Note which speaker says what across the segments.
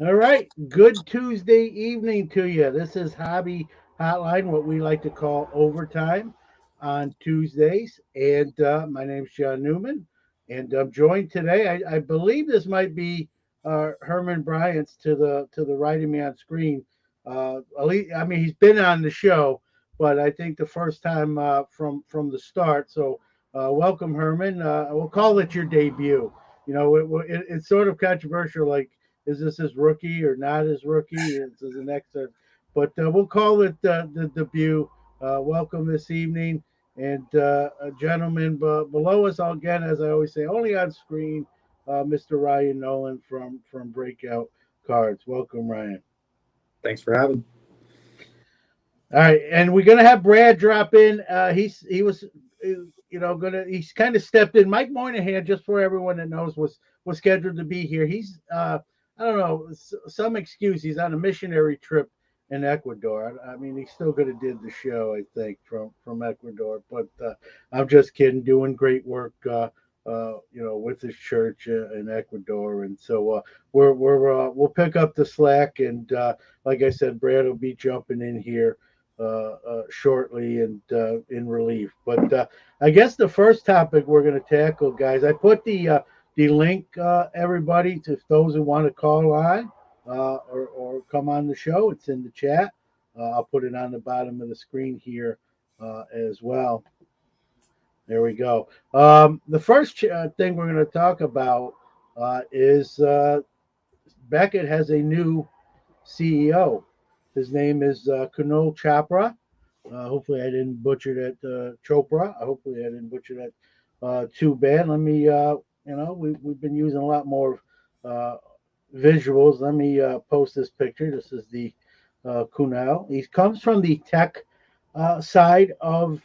Speaker 1: All right. Good Tuesday evening to you. This is Hobby Hotline, what we like to call overtime on Tuesdays. And my name's John Newman. And I'm joined today. I believe this might be Herman Bryant's to the right of me on screen. At least, I mean, he's been on the show, but I think the first time from the start. So welcome, Herman. We'll call it your debut. It's sort of controversial, like is this his rookie or not his rookie? It's the next, but we'll call it the debut. Welcome this evening, and a gentleman below us again, as I always say, only on screen, Mr. Ryan Nolan from Breakout Cards. Welcome, Ryan.
Speaker 2: Thanks for having.
Speaker 1: All right, and we're gonna have Brad drop in. He was, gonna he's kind of stepped in. Mike Moynihan, just for everyone that knows, was scheduled to be here. He's I don't know, some excuse. He's on a missionary trip in Ecuador. I mean, he still could have did the show, I think, from Ecuador. But I'm just kidding. Doing great work, with his church in Ecuador, and so we'll pick up the slack. And like I said, Brad will be jumping in here shortly and in relief. But I guess the first topic we're going to tackle, guys, I put the link, everybody, to those who want to call on or come on the show. It's in the chat. I'll put it on the bottom of the screen here as well. There we go. The first thing we're going to talk about is Beckett has a new CEO. His name is Kunal Chopra. Hopefully, I didn't butcher that. Chopra. Hopefully, I didn't butcher that too bad. Let me, we've been using a lot more uh, visuals. Let me post this picture. This is the Kunal. He comes from the tech side of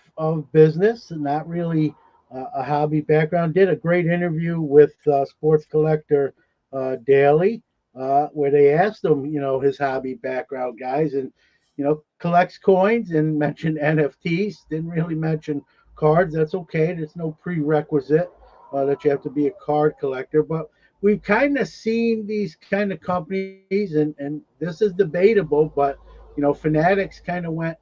Speaker 1: business, not really a hobby background. Did a great interview with Sports Collector Daily, where they asked him, his hobby background, guys, and collects coins and mentioned NFTs. Didn't really mention cards. That's okay. There's no prerequisite that you have to be a card collector, but we've kind of seen these kind of companies, and this is debatable, but Fanatics kind of went.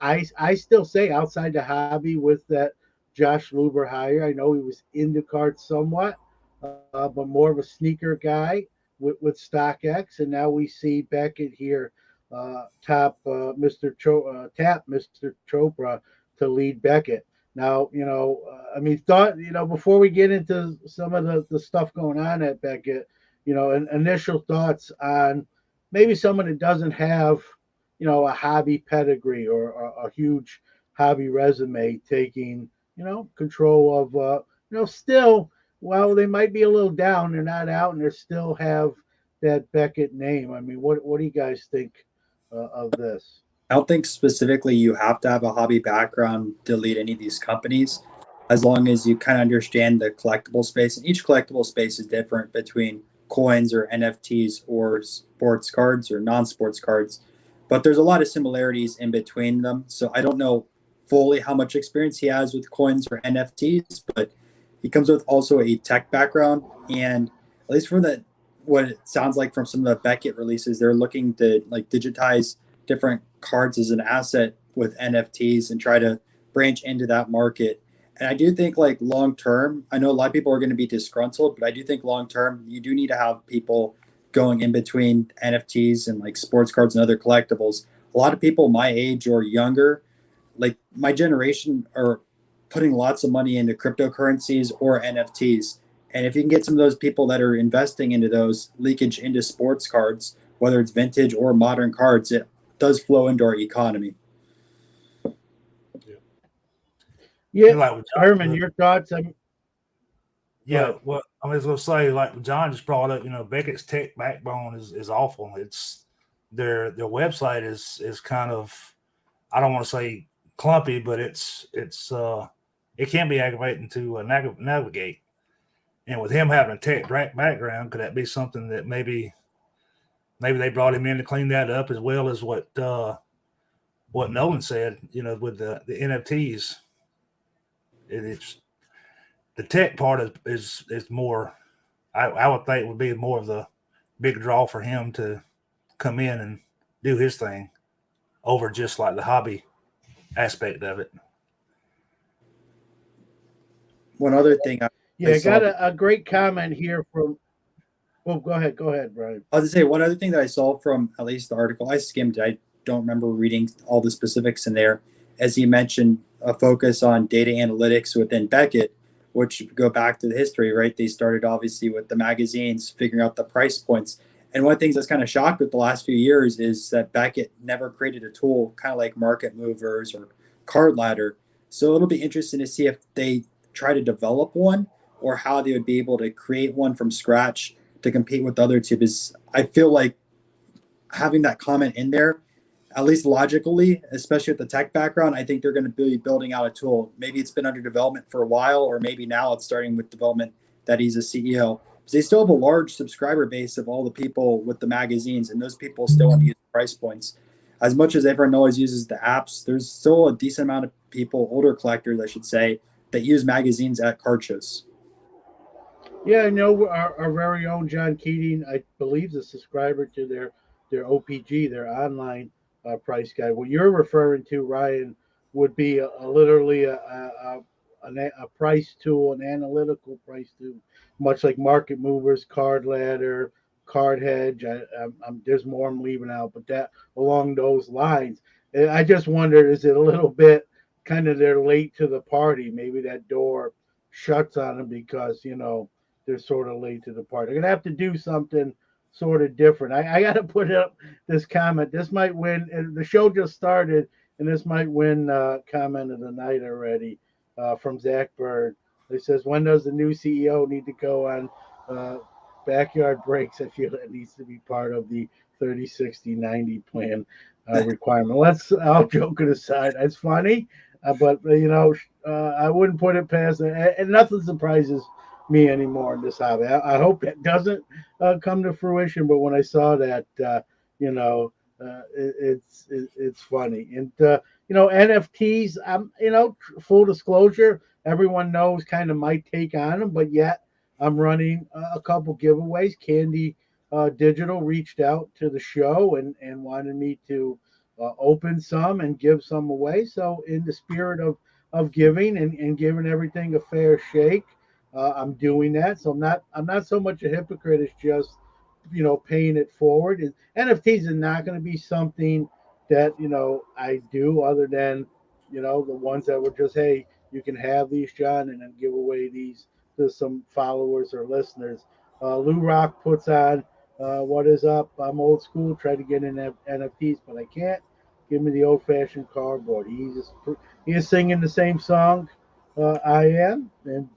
Speaker 1: I still say outside the hobby with that Josh Luber hire. I know he was into cards somewhat, but more of a sneaker guy with StockX, and now we see Beckett here, tap Mr. Chopra to lead Beckett. Now, I mean, before we get into some of the stuff going on at Beckett, initial thoughts on maybe someone that doesn't have, a hobby pedigree or a huge hobby resume taking, control of, still, well, they might be a little down. They're not out and they still have that Beckett name. I mean, what do you guys think of this?
Speaker 2: I don't think specifically you have to have a hobby background to lead any of these companies, as long as you kind of understand the collectible space. And each collectible space is different between coins or NFTs or sports cards or non-sports cards, but there's a lot of similarities in between them. So I don't know fully how much experience he has with coins or NFTs, but he comes with also a tech background, and at least from the what it sounds like from some of the Beckett releases, they're looking to like digitize different cards as an asset with NFTs and try to branch into that market. And I do think like long term, I know a lot of people are going to be disgruntled, but I do think long term you do need to have people going in between NFTs and like sports cards and other collectibles. A lot of people my age or younger, like my generation, are putting lots of money into cryptocurrencies or NFTs. And if you can get some of those people that are investing into those leakage into sports cards, whether it's vintage or modern cards, it does flow into our economy.
Speaker 1: Yeah,
Speaker 3: And like with
Speaker 1: Herman,
Speaker 3: John,
Speaker 1: your thoughts? Go
Speaker 3: yeah,
Speaker 1: ahead.
Speaker 3: well, I was gonna say, like John just brought up, Beckett's tech backbone is awful. It's their website is kind of, I don't want to say clumpy, but it can be aggravating to navigate. And with him having a tech background, could that be something that maybe they brought him in to clean that up, as well as what Nolan said, with the NFTs. It's the tech part is more. I would think would be more of the big draw for him to come in and do his thing over just like the hobby aspect of it.
Speaker 2: One other thing I
Speaker 1: Yeah,
Speaker 2: saw,
Speaker 1: got a great comment here from. Oh, go ahead, Brian.
Speaker 2: I was to say one other thing that I saw from at least the article. I skimmed it. I don't remember reading all the specifics in there. As he mentioned, a focus on data analytics within Beckett, which go back to the history, right? They started obviously with the magazines, figuring out the price points. And one of the things that's kind of shocked with the last few years is that Beckett never created a tool kind of like Market Movers or Card Ladder. So it'll be interesting to see if they try to develop one or how they would be able to create one from scratch to compete with the other two. Because I feel like having that comment in there, at least logically, especially with the tech background, I think they're going to be building out a tool. Maybe it's been under development for a while, or maybe now it's starting with development that he's a CEO. Because they still have a large subscriber base of all the people with the magazines, and those people still want to use price points. As much as everyone always uses the apps, there's still a decent amount of people, older collectors, I should say, that use magazines at card shows.
Speaker 1: Yeah, I know our very own John Keating, I believe, is a subscriber to their OPG, their online price guide. What you're referring to, Ryan, would be literally a price tool, an analytical price tool, much like Market Movers, Card Ladder, Card Hedge. There's more I'm leaving out, but that along those lines. I just wondered, is it a little bit kind of they're late to the party? Maybe that door shuts on them because they're sort of late to the party. They're gonna have to do something sort of different. I got to put up this comment. This might win. And the show just started, and this might win comment of the night already from Zach Bird. He says, "When does the new CEO need to go on backyard breaks? I feel it needs to be part of the 30, 60, 90 plan requirement." Let's, all joking aside, it's funny, but I wouldn't put it past it, and nothing surprises me anymore in this hobby. I hope it doesn't come to fruition, but when I saw that, it's funny. And NFTs. Full disclosure, everyone knows kind of my take on them, but yet I'm running a couple giveaways. Candy Digital reached out to the show and wanted me to open some and give some away. So in the spirit of giving and giving everything a fair shake, I'm doing that. So I'm not so much a hypocrite as just paying it forward. And NFTs are not going to be something that I do other than the ones that were just, hey, you can have these, John, and then give away these to some followers or listeners. Lou Rock puts on what is up. I'm old school. Try to get in NFTs, but I can't. Give me the old-fashioned cardboard. He is singing the same song I am, and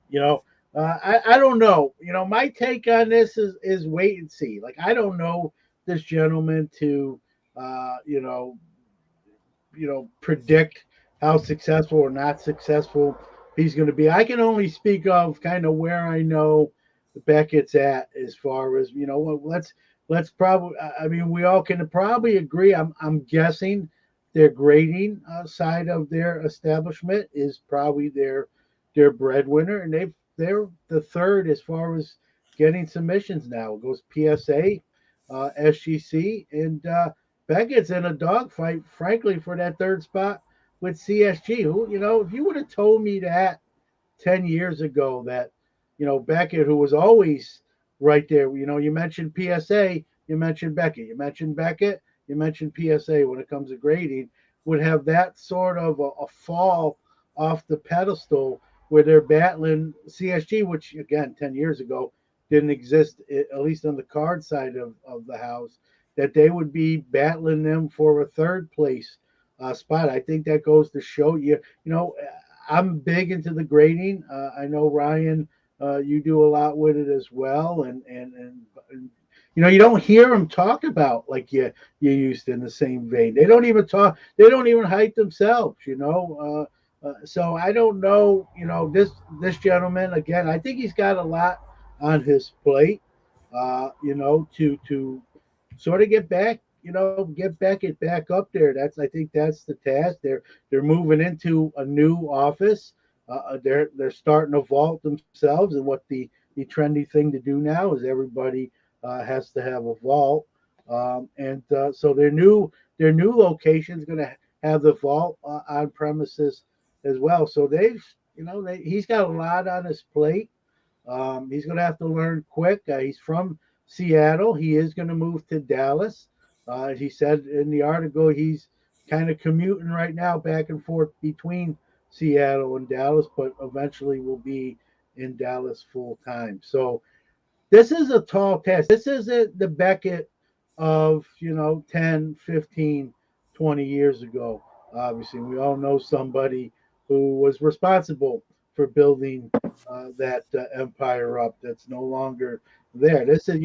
Speaker 1: you know, I don't know. My take on this is wait and see. Like, I don't know this gentleman to, uh, you know, predict how successful or not successful he's going to be. I can only speak of kind of where I know Beckett's at as far as let's probably. I mean, we all can probably agree. I'm guessing their grading side of their establishment is probably their breadwinner, and they're the third as far as getting submissions now. It goes PSA, SGC, and Beckett's in a dogfight, frankly, for that third spot with CSG. Who, if you would have told me that 10 years ago, that, Beckett, who was always right there, you mentioned PSA, you mentioned Beckett, you mentioned PSA when it comes to grading, would have that sort of a fall off the pedestal where they're battling CSG, which, again, 10 years ago didn't exist, at least on the card side of the house, that they would be battling them for a third place spot. I think that goes to show you. I'm big into the grading. I know, Ryan, you do a lot with it as well, and you don't hear them talk about like you used to in the same vein. They don't even talk. They don't even hype themselves. So I don't know. This gentleman, again. I think he's got a lot on his plate. To sort of get Beckett back up there. I think that's the task. They're moving into a new office. They're starting to vault themselves and what the the trendy thing to do now is everybody has to have a vault, and so their new location is going to have the vault on premises as well. So he's got a lot on his plate. He's going to have to learn quick. He's from Seattle. He is going to move to Dallas. He said in the article he's kind of commuting right now back and forth between Seattle and Dallas, but eventually will be in Dallas full time. So this is a tall task. This isn't the Beckett of, 10, 15, 20 years ago. Obviously, we all know somebody who was responsible for building that empire up that's no longer there. This is,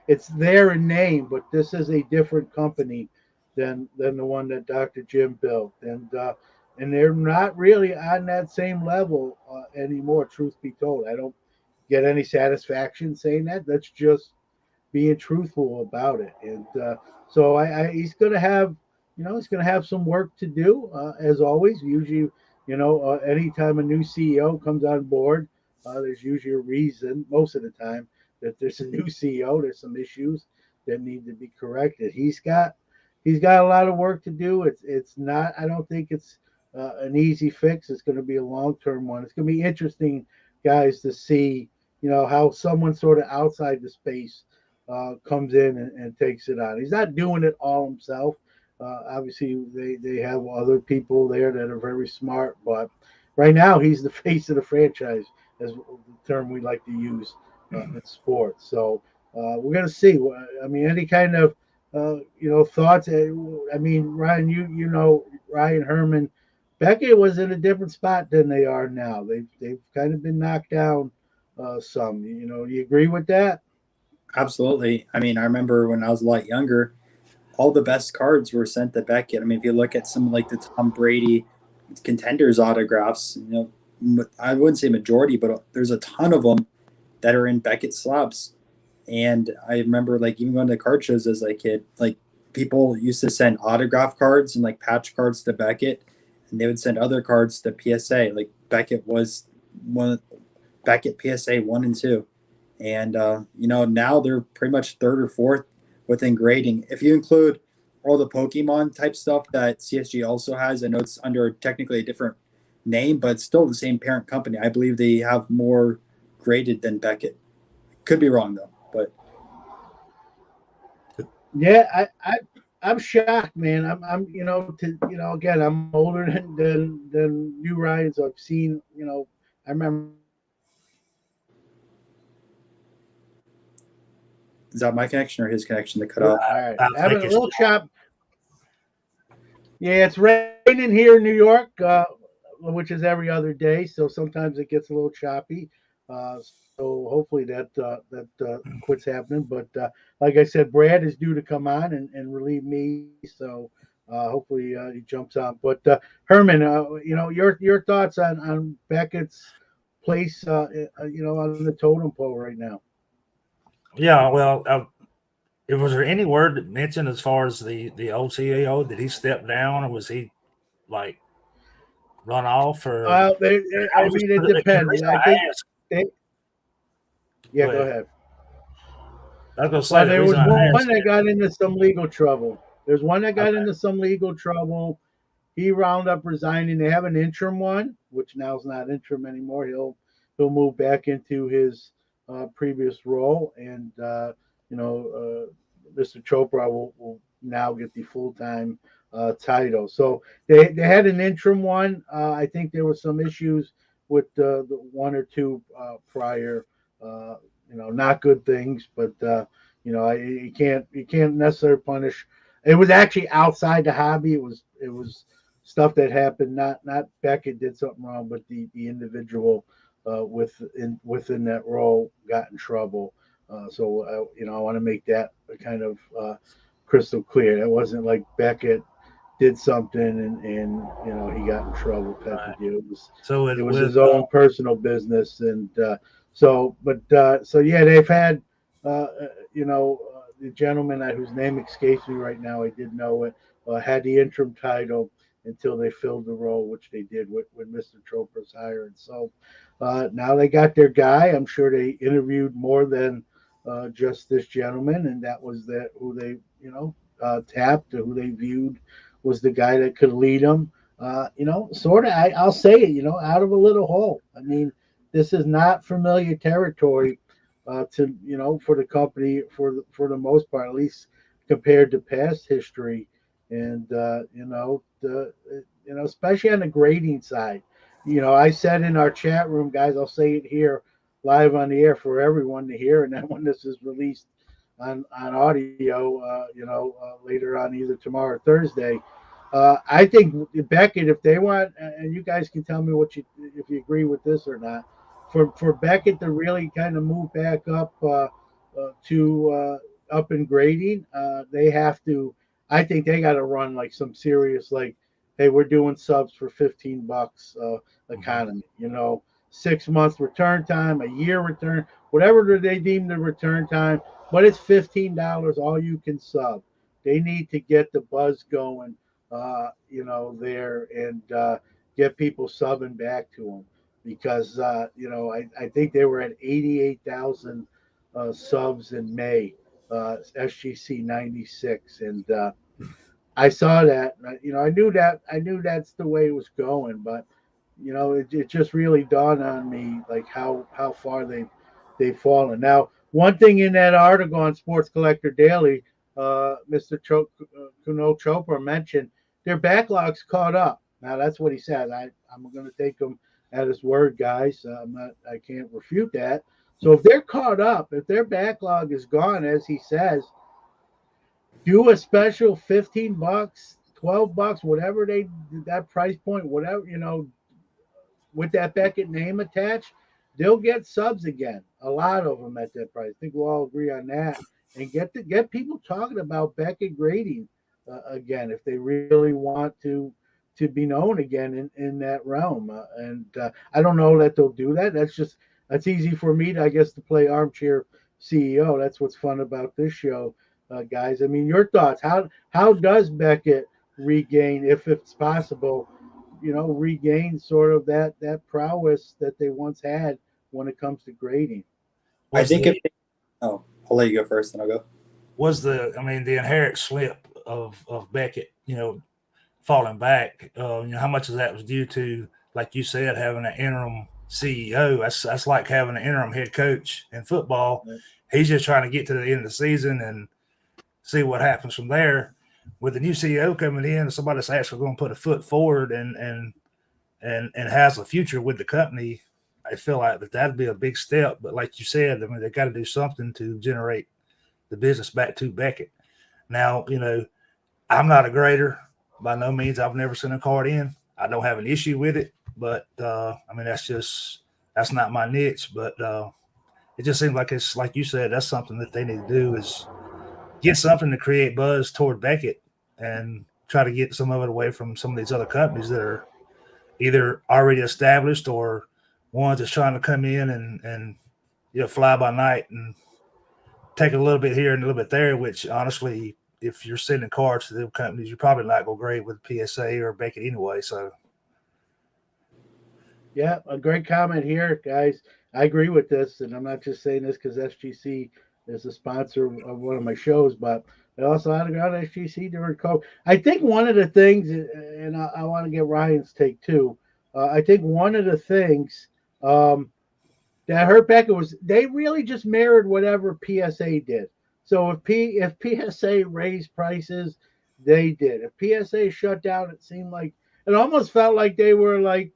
Speaker 1: it's there in name, but this is a different company than the one that Dr. Jim built. And they're not really on that same level anymore, truth be told. I don't get any satisfaction saying that. That's just being truthful about it. And so he's going to have, he's going to have some work to do, as always. Usually, anytime a new CEO comes on board, there's usually a reason, most of the time, that there's a new CEO. There's some issues that need to be corrected. He's got a lot of work to do. It's not. I don't think it's an easy fix. It's going to be a long-term one. It's going to be interesting, guys, to see how someone sort of outside the space comes in and takes it on. He's not doing it all himself. Obviously, they have other people there that are very smart, but right now he's the face of the franchise, as the term we like to use in sports. So we're gonna see. I mean, any kind of thoughts. I mean, Ryan, Ryan Herman. Beckett was in a different spot than they are now. They've kind of been knocked down some. Do you agree with that?
Speaker 2: Absolutely. I mean, I remember when I was a lot younger, all the best cards were sent to Beckett. I mean, if you look at some like the Tom Brady contenders autographs, I wouldn't say majority, but there's a ton of them that are in Beckett slabs. And I remember like even going to card shows as a kid, like people used to send autograph cards and like patch cards to Beckett, and they would send other cards to PSA. Like Beckett was one, Beckett PSA 1 and 2, and now they're pretty much third or fourth within grading. If you include all the Pokemon type stuff that CSG also has, I know it's under technically a different name, but it's still the same parent company. I believe they have more graded than Beckett. Could be wrong though, but
Speaker 1: Yeah, I'm shocked, man. Again, I'm older than you, Ryan. So I've seen, I remember
Speaker 2: is that my connection or his connection that cut
Speaker 1: all
Speaker 2: out?
Speaker 1: right,
Speaker 3: I
Speaker 1: having
Speaker 3: think
Speaker 1: a
Speaker 3: it's
Speaker 1: little chop. Yeah, it's raining here in New York, which is every other day. So sometimes it gets a little choppy. So hopefully that quits happening. But like I said, Brad is due to come on and relieve me. So hopefully he jumps on. But Herman, your thoughts on Beckett's place, on the totem pole right now.
Speaker 3: yeah. Well, was there any word mentioned as far as the old CEO? Did he step down, or was he like run off? Or I
Speaker 1: I
Speaker 3: was just
Speaker 1: mean, it
Speaker 3: the
Speaker 1: depends.
Speaker 3: reason
Speaker 1: I
Speaker 3: I
Speaker 1: think
Speaker 3: asked.
Speaker 1: they,
Speaker 3: Go
Speaker 1: yeah, go
Speaker 3: ahead.
Speaker 1: ahead.
Speaker 3: I was gonna
Speaker 1: Well,
Speaker 3: say the
Speaker 1: there
Speaker 3: reason
Speaker 1: was
Speaker 3: I
Speaker 1: one
Speaker 3: asked.
Speaker 1: that got into some legal trouble. There's one that got
Speaker 3: Okay,
Speaker 1: into some legal trouble. He wound up resigning. They have an interim one, which now is not interim anymore. He'll move back into his previous role, and Mr. Chopra will now get the full time title. So they had an interim one. I think there were some issues with the one or two prior, not good things, but you can't necessarily punish. It was actually outside the hobby. It was stuff that happened. Not Beckett did something wrong, but the individual within that role got in trouble. So I want to make that kind of crystal clear. It wasn't like Beckett did something and he got in trouble type
Speaker 3: right.
Speaker 1: of deal. It was
Speaker 3: So
Speaker 1: it
Speaker 3: it
Speaker 1: was
Speaker 3: with
Speaker 1: his own personal business, and so yeah, they've had the gentleman whose name escapes me right now. I did know it had the interim title until they filled the role, which they did with Mr. Troper's hired. So Now they got their guy. I'm sure they interviewed more than just this gentleman, and that was that who they tapped, or who they viewed was the guy that could lead them. Sort of. I'll say it. Out of a little hole. I mean, this is not familiar territory to for the company for the most part, at least compared to past history, and especially on the grading side. I said in our chat room, guys, I'll say it here live on the air for everyone to hear, and then when this is released on audio, later on either tomorrow or Thursday. I think Beckett, if they want, and you guys can tell me if you agree with this or not, for Beckett to really kind of move back up to up in grading, they have to. I think they got to run like some serious, like, hey, we're doing subs for $15 economy. 6 month return time, a year return, whatever they deem the return time, but it's $15 all you can sub. They need to get the buzz going, there, and get people subbing back to them, because I think they were at 88,000 subs in May, SGC 96, and I saw that. I knew that's the way it was going, but it just really dawned on me like how far they've fallen. Now, one thing in that article on Sports Collector Daily, Mr. Kuno Chopra mentioned their backlogs caught up. Now that's what he said. I'm going to take him at his word, guys. I can't refute that. So if they're caught up, if their backlog is gone, as he says, do a special $15, $12, whatever that price point, whatever, with that Beckett name attached, they'll get subs again. A lot of them at that price. I think we'll all agree on that. And get people talking about Beckett grading again, if they really want to be known again in that realm. And I don't know that they'll do that. That's easy for me to, I guess, to play armchair CEO. That's what's fun about this show, guys. I mean, your thoughts? How does Beckett regain, if it's possible, regain sort of that prowess that they once had when it comes to grading?
Speaker 2: I think if they, oh, I'll let you go first, then I'll go.
Speaker 3: The inherent slip of Beckett, falling back, how much of that was due to, like you said, having an interim CEO? That's like having an interim head coach in football.
Speaker 1: Right.
Speaker 3: He's just trying to get to the end of the season and see what happens from there. With the new CEO coming in, somebody that's actually going to put a foot forward and has a future with the company, I feel like that'd be a big step. But like you said, they got to do something to generate the business back to Beckett. Now, I'm not a grader by no means. I've never sent a card in. I don't have an issue with it, but that's not my niche. But it just seems like it's like you said. That's something that they need to do, is get something to create buzz toward Beckett and try to get some of it away from some of these other companies that are either already established or ones that's trying to come in and fly by night and take a little bit here and a little bit there, which honestly, if you're sending cards to the companies, you're probably not going to grade with PSA or Beckett anyway. So,
Speaker 1: yeah, a great comment here, guys. I agree with this, and I'm not just saying this because SGC is a sponsor of one of my shows, but I also had to go on SGC during COVID. I think one of the things, and I want to get Ryan's take too. I think one of the things that hurt Beckett was they really just mirrored whatever PSA did. So if PSA raised prices, they did. If PSA shut down, it almost felt like they were like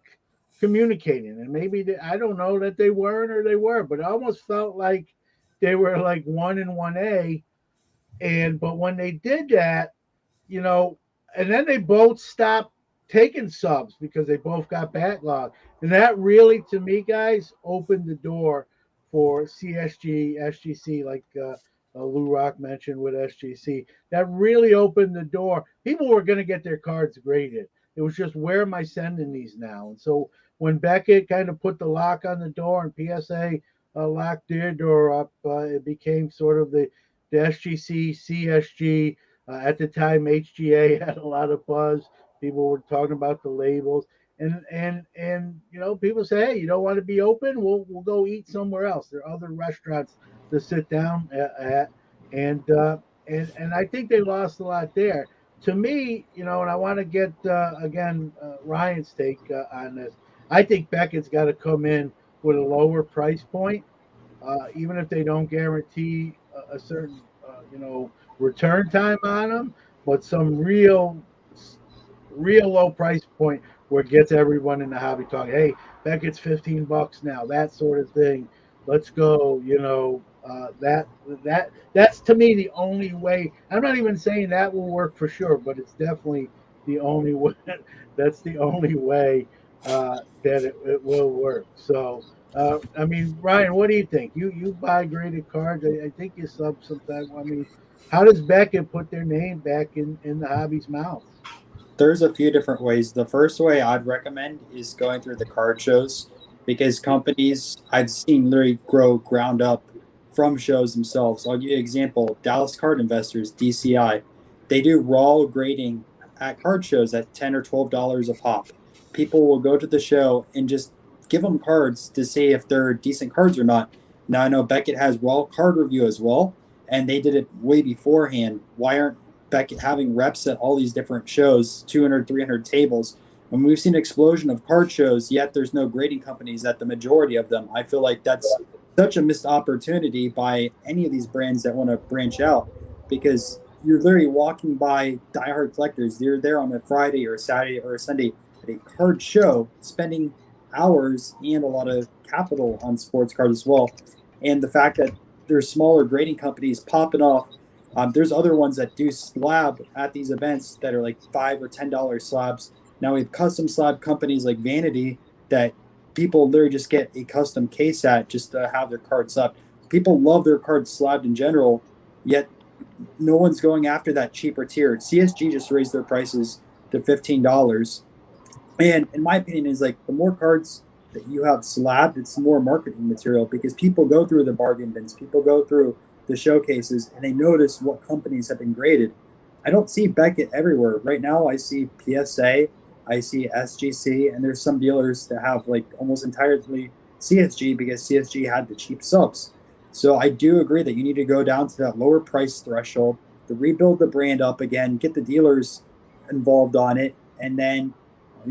Speaker 1: communicating, and maybe I don't know that they weren't or they were, but it almost felt like they were like 1 and 1A. But when they did that, you know, and then they both stopped taking subs because they both got backlog. And that really, to me, guys, opened the door for CSG, SGC, like Lou Rock mentioned with SGC. That really opened the door. People were going to get their cards graded. It was just, where am I sending these now? And so when Beckett kind of put the lock on the door and PSA locked their door up, it became sort of the SGC, CSG. At the time, HGA had a lot of buzz. People were talking about the labels. And people say, hey, you don't want to be open, we'll go eat somewhere else. There are other restaurants to sit down at, and and I think they lost a lot there. To me, and I want to get again Ryan's take on this. I think Beckett's got to come in with a lower price point, even if they don't guarantee a certain return time on them, but some real low price point where it gets everyone in the hobby talking. Hey, Beckett's $15 now, that sort of thing. Let's go. That's to me the only way. I'm not even saying that will work for sure, but it's definitely the only way. That's the only way that it will work. So I mean, Ryan, what do you think? You buy graded cards. I think you sub sometimes. I mean, how does Beckett put their name back in the hobby's mouth?
Speaker 2: There's a few different ways. The first way I'd recommend is going through the card shows because companies I've seen literally grow ground up from shows themselves. I'll give you an example. Dallas Card Investors, DCI, they do raw grading at card shows at $10 or $12 a pop. People will go to the show and just give them cards to see if they're decent cards or not. Now I know Beckett has raw card review as well, and they did it way beforehand. Why aren't Beckett having reps at all these different shows, 200, 300 tables? When we've seen an explosion of card shows, yet there's no grading companies at the majority of them. I feel like that's such a missed opportunity by any of these brands that want to branch out because you're literally walking by diehard collectors. They're there on a Friday or a Saturday or a Sunday at a card show, spending hours and a lot of capital on sports cards as well. And the fact that there's smaller grading companies popping off. There's other ones that do slab at these events that are like $5 or $10 slabs. Now we have custom slab companies like Vanity that people literally just get a custom case at just to have their card slabbed. People love their cards slabbed in general, yet no one's going after that cheaper tier. CSG just raised their prices to $15. And in my opinion, is like the more cards that you have slabbed, it's more marketing material because people go through the bargain bins, people go through the showcases, and they notice what companies have been graded. I don't see Beckett everywhere right now. I see PSA, I see SGC, and there's some dealers that have like almost entirely CSG because CSG had the cheap subs. So I do agree that you need to go down to that lower price threshold to rebuild the brand up again, get the dealers involved on it, and then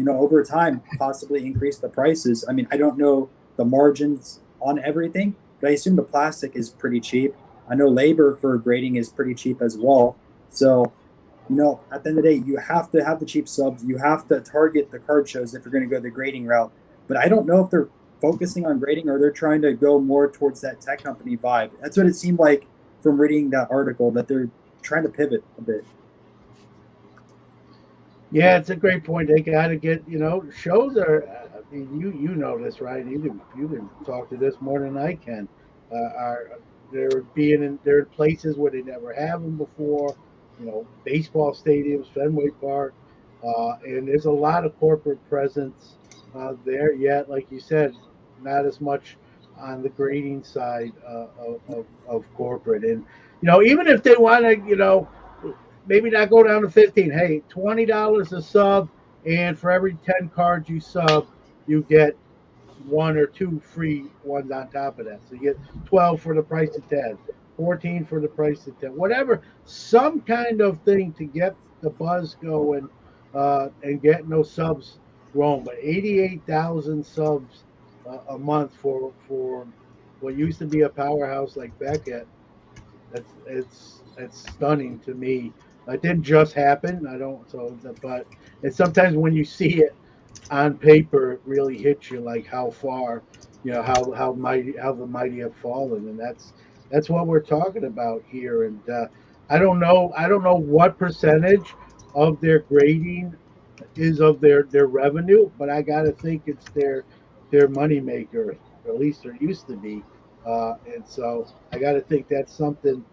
Speaker 2: over time, possibly increase the prices. I mean, I don't know the margins on everything, but I assume the plastic is pretty cheap. I know labor for grading is pretty cheap as well. So, at the end of the day, you have to have the cheap subs. You have to target the card shows if you're going to go the grading route. But I don't know if they're focusing on grading or they're trying to go more towards that tech company vibe. That's what it seemed like from reading that article, that they're trying to pivot a bit.
Speaker 1: Yeah, it's a great point. They got to get, shows are. I mean, you know this, right? You can talk to this more than I can. Are they're in places where they never have them before. Baseball stadiums, Fenway Park, and there's a lot of corporate presence there. Yet, like you said, not as much on the grading side of corporate. And even if they want to, maybe not go down to 15. Hey, $20 a sub, and for every 10 cards you sub, you get one or two free ones on top of that. So you get 12 for the price of 10, 14 for the price of 10, whatever, some kind of thing to get the buzz going and get no subs growing. But 88,000 subs a month for what used to be a powerhouse like Beckett, it's stunning to me. It didn't just happen. I don't so, but and sometimes when you see it on paper, it really hits you like how far, how the mighty have fallen, and that's what we're talking about here. And I don't know what percentage of their grading is of their revenue, but I got to think it's their money maker, or at least there used to be. And so I got to think that's something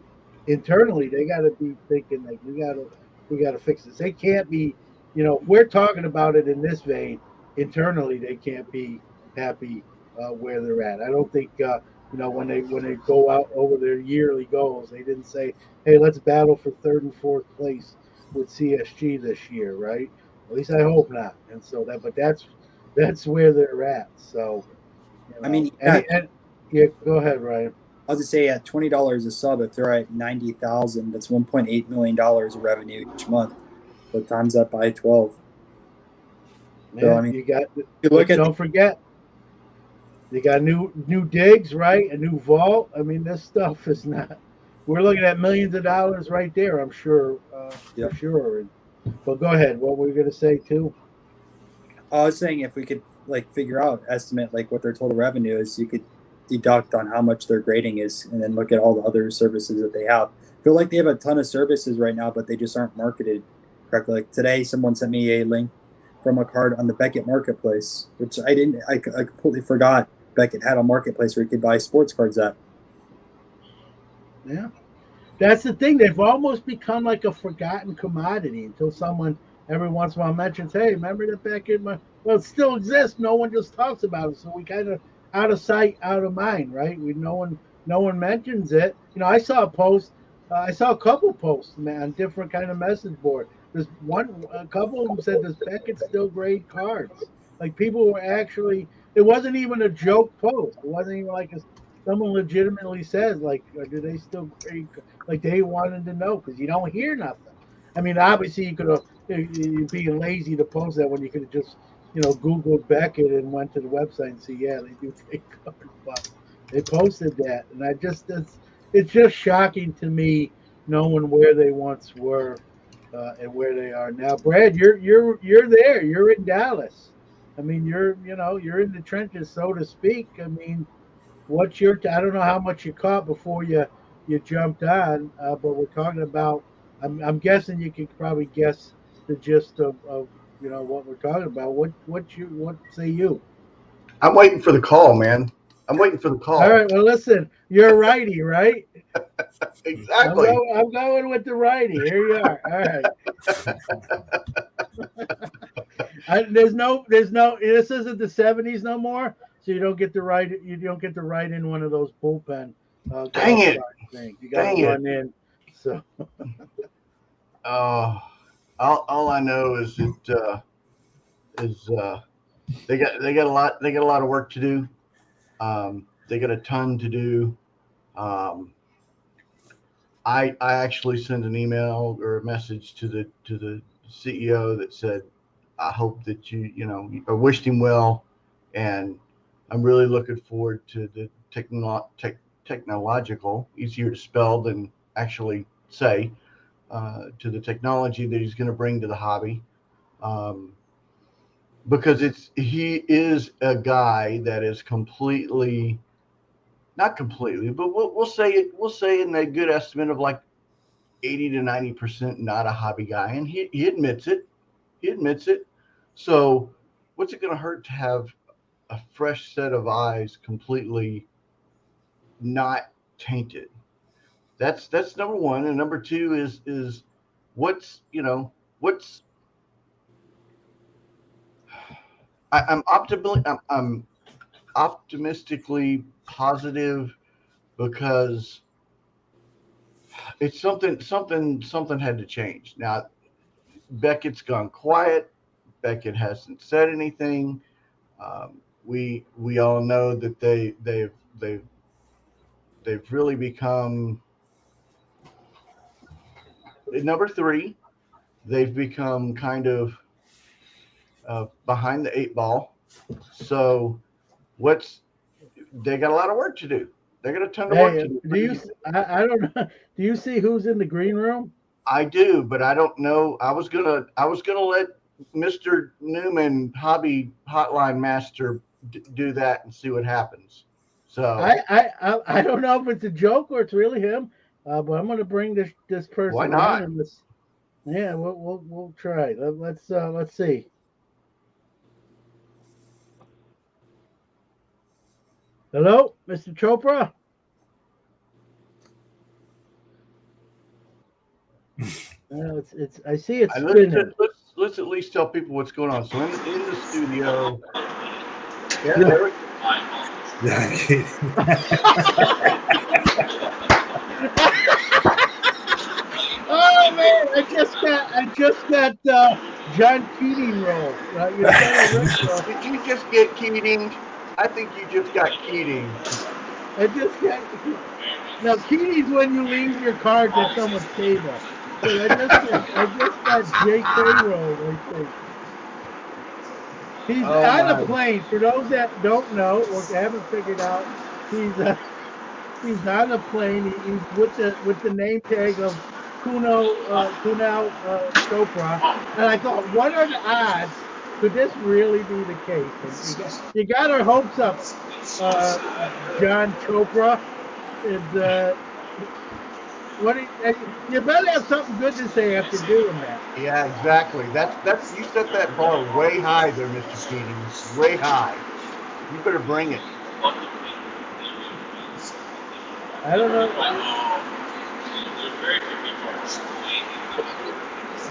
Speaker 1: internally they got to be thinking like we got to fix this. They can't be, if we're talking about it in this vein, internally they can't be happy where they're at. I don't think when they go out over their yearly goals, they didn't say, hey, let's battle for third and fourth place with CSG this year, right? At least I hope not. And so but That's where they're at. So,
Speaker 2: I mean,
Speaker 1: and yeah, go ahead, Ryan.
Speaker 2: I was to say at $20 a sub, if they're at 90,000, that's $1.8 million of revenue each month. So times that by 12. So
Speaker 1: Yeah,
Speaker 2: I mean,
Speaker 1: you got.
Speaker 2: you look
Speaker 1: But
Speaker 2: at
Speaker 1: don't forget, they got new digs, right? A new vault. I mean, this stuff is not. We're looking at millions of dollars right there. I'm sure, for
Speaker 2: yep.
Speaker 1: sure. But go ahead. What were you going to say too?
Speaker 2: I was saying if we could like figure out estimate like what their total revenue is, you could deduct on how much their grading is, and then look at all the other services that they have. I feel like they have a ton of services right now, but they just aren't marketed correctly. Like today, someone sent me a link from a card on the Beckett Marketplace, which I didn't. I completely forgot Beckett had a marketplace where you could buy sports cards at.
Speaker 1: Yeah. That's the thing. They've almost become like a forgotten commodity until someone every once in a while mentions, "Hey, remember that back in my?" Well, it still exists. No one just talks about it, so we kind of out of sight, out of mind, right? We no one mentions it. I saw a post. I saw a couple posts, man, on different kind of message board. There's a couple of them said, "Does Beckett still grade cards?" Like people were actually. It wasn't even a joke post. It wasn't even like someone legitimately says, like, "Do they still grade?" Like they wanted to know because you don't hear nothing. I mean, obviously you could have you being lazy to post that when you could have just Googled Beckett and went to the website and see, yeah, they do take cards, but they posted that, and it's just shocking to me knowing where they once were and where they are now. Brad, you're there. You're in Dallas. I mean, you're in the trenches, so to speak. I mean, I don't know how much you caught before you jumped on, but we're talking about. I'm guessing you could probably guess the gist of what we're talking about. What say you?
Speaker 4: I'm waiting for the call, man. I'm waiting for the
Speaker 1: All
Speaker 4: call.
Speaker 1: right. Well, listen. You're a righty, right?
Speaker 4: Exactly.
Speaker 1: I'm going with the righty. Here you are. All right. There's no. This isn't the '70s no more, so you don't get to write. You don't get to write in one of those bullpen
Speaker 4: Dang
Speaker 1: golf
Speaker 4: it.
Speaker 1: cart things. You got to
Speaker 4: Dang it.
Speaker 1: run in. So
Speaker 4: Uh, all I know is is they got a lot of work to do. They got a ton to do. Um, I actually sent an email or a message to the CEO that said I hope that I wished him well, and I'm really looking forward to the technological, easier to spell than actually say, to the technology that he's going to bring to the hobby. Um, because he is a guy that is completely, not completely, but we'll say in a good estimate of like 80 to 90% not a hobby guy, and he admits it. He admits it. So, what's it going to hurt to have a fresh set of eyes, completely not tainted? That's number one, and number two is what's what's I'm optimistically positive because it's something had to change. Now Beckett's gone quiet. Beckett hasn't said anything. We all know that they've really become number three. They've become kind of behind the eight ball. So what's they got a lot of work to do. They got a ton of work
Speaker 1: hey,
Speaker 4: to do.
Speaker 1: do you? I don't know. Do you see who's in the green room?
Speaker 4: I do, but I don't know. I was gonna let Mr. Newman, hobby hotline master, do that and see what happens. So
Speaker 1: I don't know if it's a joke or it's really him, but I'm going to bring this
Speaker 4: why
Speaker 1: person on
Speaker 4: not?
Speaker 1: and this. Yeah, we'll try. Let's see. Hello, Mr. Chopra. It's. I see it spinning.
Speaker 4: Let's at least tell people what's going on. So in the studio, yeah,
Speaker 3: Yeah.
Speaker 4: there we
Speaker 1: Oh man, I just got John Keating role. You got a Rick roll.
Speaker 4: Did you just get Keating? I think you just got Keating.
Speaker 1: I just got now Keating's when you leave your cards at someone's table. So I just got J.K. roll, I think. He's
Speaker 4: Oh
Speaker 1: on a
Speaker 4: my!
Speaker 1: plane. For those that don't know or haven't figured out, he's on a plane. He's with the name tag of Kunal Chopra. And I thought, what are the odds? Could this really be the case? And you got our hopes up. John Chopra is you better have something good to say after doing that.
Speaker 4: Yeah, exactly. That's you set that bar way high there, Mr. Keating. Way high. You better bring it.
Speaker 1: I don't know.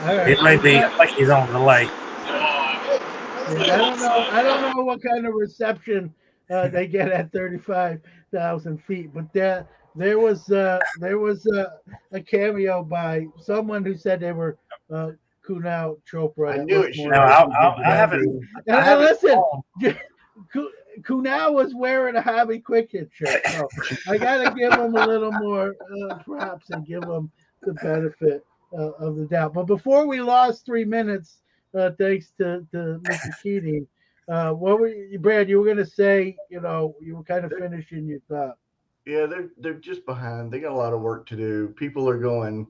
Speaker 1: All right.
Speaker 3: It may be like he's on the lake.
Speaker 1: Yeah, I don't know what kind of reception they get at 35,000 feet, but there was a cameo by someone who said they were Kunal Chopra.
Speaker 4: I
Speaker 1: That
Speaker 4: knew
Speaker 1: looked
Speaker 4: it
Speaker 1: more
Speaker 4: should
Speaker 3: Now,
Speaker 1: like
Speaker 4: have
Speaker 3: I haven't.
Speaker 1: and,
Speaker 3: I haven't.
Speaker 1: listen, Kunal was wearing a Hobby Quick Hit shirt, so I got to give him a little more props and give him the benefit of the doubt. But before we lost 3 minutes, thanks to Mr. Keating, what were you, Brad? You were going to say, you were kind of finishing your thought.
Speaker 4: Yeah, they're just behind. They got a lot of work to do. People are going.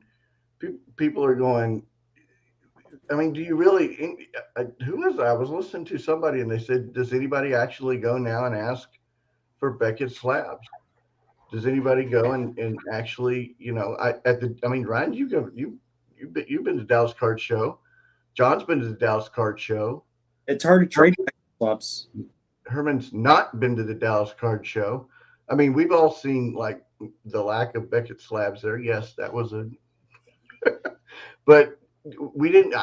Speaker 4: People are going. I mean, do you really? Who was I was listening to somebody and they said, "Does anybody actually go now and ask for Beckett slabs? Does anybody go and actually, I mean, Ryan, you've been to Dallas Card Show. John's been to the Dallas Card Show.
Speaker 2: It's hard to trade swaps.
Speaker 4: Herman's not been to the Dallas Card Show. I mean, we've all seen like the lack of Beckett slabs there. Yes, that was but we didn't.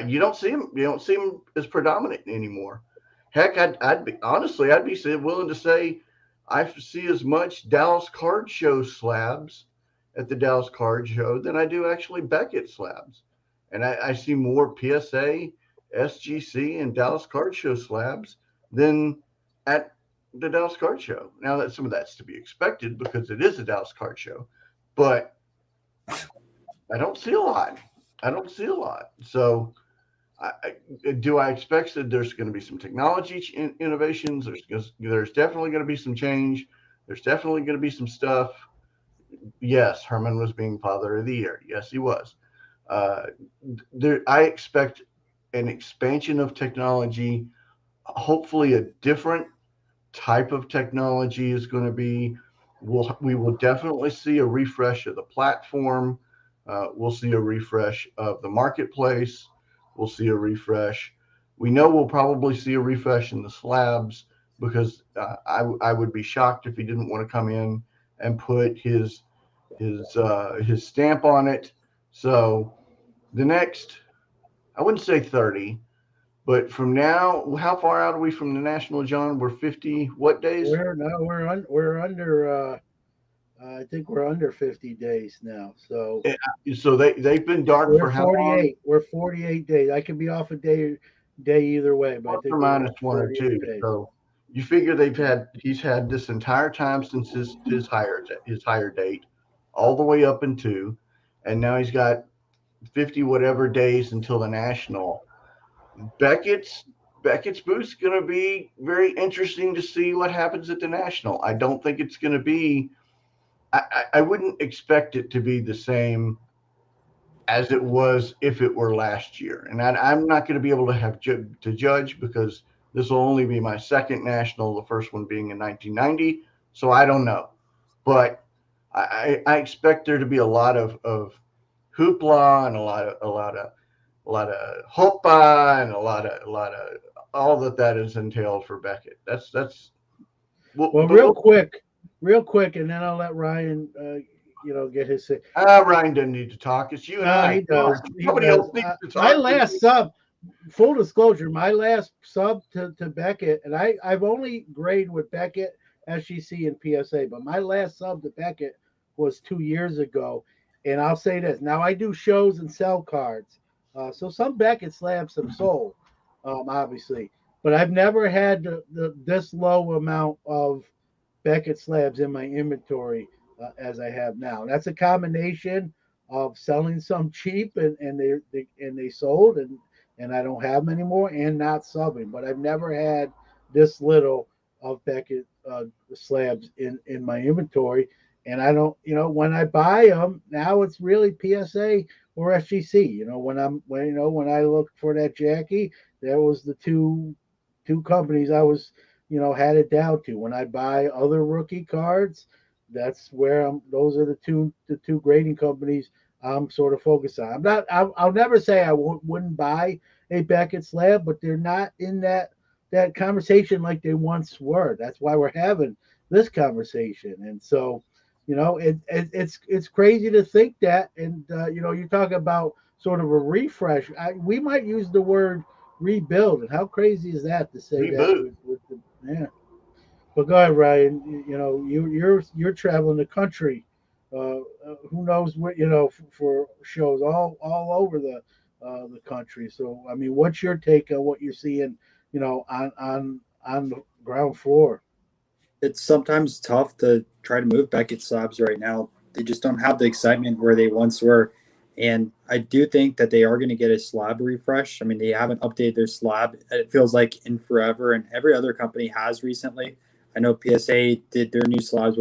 Speaker 4: You don't see him. You don't see him as predominant anymore. Heck, I'd be honestly, I'd be willing to say I see as much Dallas Card Show slabs at the Dallas Card Show than I do actually Beckett slabs, and I see more PSA, SGC, and Dallas Card Show slabs than at the Dallas Card Show. Now that some of that's to be expected because it is a Dallas Card Show, but I don't see a lot. I don't see a lot. So, do I expect that there's going to be some technology innovations? There's definitely going to be some change. There's definitely going to be some stuff. Yes, Herman was being Father of the Year. Yes, he was. Uh, I expect an expansion of technology. Hopefully, a different type of technology is going to be. We will definitely see a refresh of the platform. We'll see a refresh of the marketplace. We'll see a refresh. We know we'll probably see a refresh in the slabs because I would be shocked if he didn't want to come in and put his stamp on it. So the next, I wouldn't say 30, but from now, how far out are we from the national, John? We're 50. What days?
Speaker 1: We're under. I think we're under 50 days now. So
Speaker 4: So they've been dark for
Speaker 1: we're
Speaker 4: how long?
Speaker 1: 48. We're 48 days. I could be off a day either way, but I
Speaker 4: Plus
Speaker 1: think
Speaker 4: or
Speaker 1: we're
Speaker 4: minus
Speaker 1: at
Speaker 4: one or
Speaker 1: 48
Speaker 4: two.
Speaker 1: days.
Speaker 4: So you figure he's had this entire time since his hire date, all the way up into, and now he's got 50 whatever days until the national. Beckett's booth's going to be very interesting to see what happens at the national. I don't think it's going to be. I wouldn't expect it to be the same as it was if it were last year. And I'm not going to be able to to judge because this will only be my second national, the first one being in 1990. So I don't know, but I expect there to be a lot of hoopla and a lot of hopa and a lot of all that is entailed for Beckett. That's
Speaker 1: Well, real quick, and then I'll let Ryan, get his say.
Speaker 4: Ryan doesn't need to talk. It's you and
Speaker 1: No,
Speaker 4: I.
Speaker 1: he does.
Speaker 4: Nobody else needs to talk.
Speaker 1: My last sub, full disclosure, my last sub to Beckett, and I've only graded with Beckett, SGC, and PSA, but my last sub to Beckett was 2 years ago. And I'll say this: now I do shows and sell cards, So some Beckett slabs have sold, obviously, but I've never had this low amount of Beckett slabs in my inventory as I have now. That's a combination of selling some cheap and they sold and I don't have them anymore and not subbing. But I've never had this little of Beckett slabs in my inventory. And I don't, when I buy them now, it's really PSA or SGC. When I looked for that Jackie, there was the two companies I was had it down to. When I buy other rookie cards, that's where those are the two grading companies I'm sort of focused on. I'll never say I wouldn't buy a Beckett slab, but they're not in that conversation like they once were. That's why we're having this conversation. And so, it's crazy to think that. And you talk about sort of a refresh. We might use the word rebuild. And how crazy is that to say that
Speaker 4: Reboot.
Speaker 1: with the yeah. But go ahead, Ryan. You're traveling the country. Who knows what for shows all over the country. So I mean, what's your take on what you're seeing? On the ground floor.
Speaker 2: It's sometimes tough to try to move Beckett slabs right now. They just don't have the excitement where they once were. And I do think that they are going to get a slab refresh. I mean, they haven't updated their slab. It feels like in forever, and every other company has recently. I know PSA did their new slabs,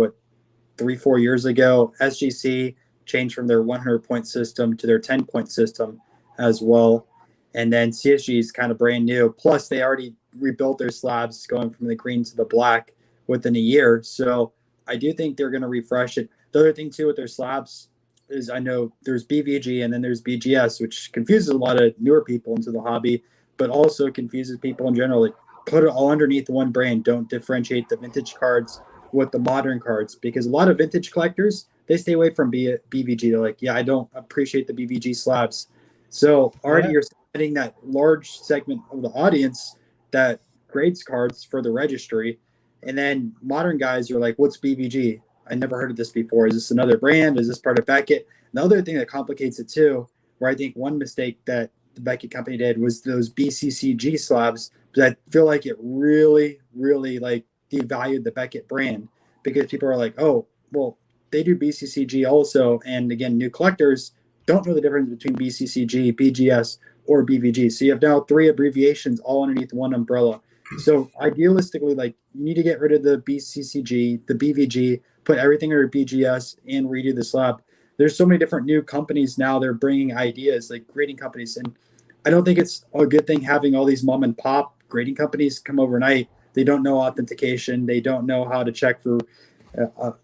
Speaker 2: 3-4 years ago. SGC changed from their 100-point system to their 10-point system as well. And then CSG is kind of brand new. Plus, they already rebuilt their slabs going from the green to the black within a year. So I do think they're going to refresh it. The other thing, too, with their slabs is I know there's BVG and then there's BGS, which confuses a lot of newer people into the hobby, but also confuses people in general. Like, put it all underneath one brand. Don't differentiate the vintage cards with the modern cards, because a lot of vintage collectors, they stay away from BVG. They're like, yeah, I don't appreciate the BVG slabs. So already
Speaker 1: Yeah.
Speaker 2: you're setting that large segment of the audience that grades cards for the registry. And then modern guys are like, what's BVG? I never heard of this before. Is this another brand? Is this part of Beckett? The other thing that complicates it too, where I think one mistake that the Beckett company did was those BCCG slabs. But I feel like it really, really like devalued the Beckett brand, because people are like, oh, well, they do BCCG also. And again, new collectors don't know the difference between BCCG, BGS, or BVG. So you have now three abbreviations all underneath one umbrella. So idealistically, like, you need to get rid of the BCCG, the BVG, put everything under BGS, and redo the slab. There's so many different new companies now. They're bringing ideas, like grading companies, and I don't think it's a good thing having all these mom and pop grading companies come overnight. They don't know authentication. They don't know how to check for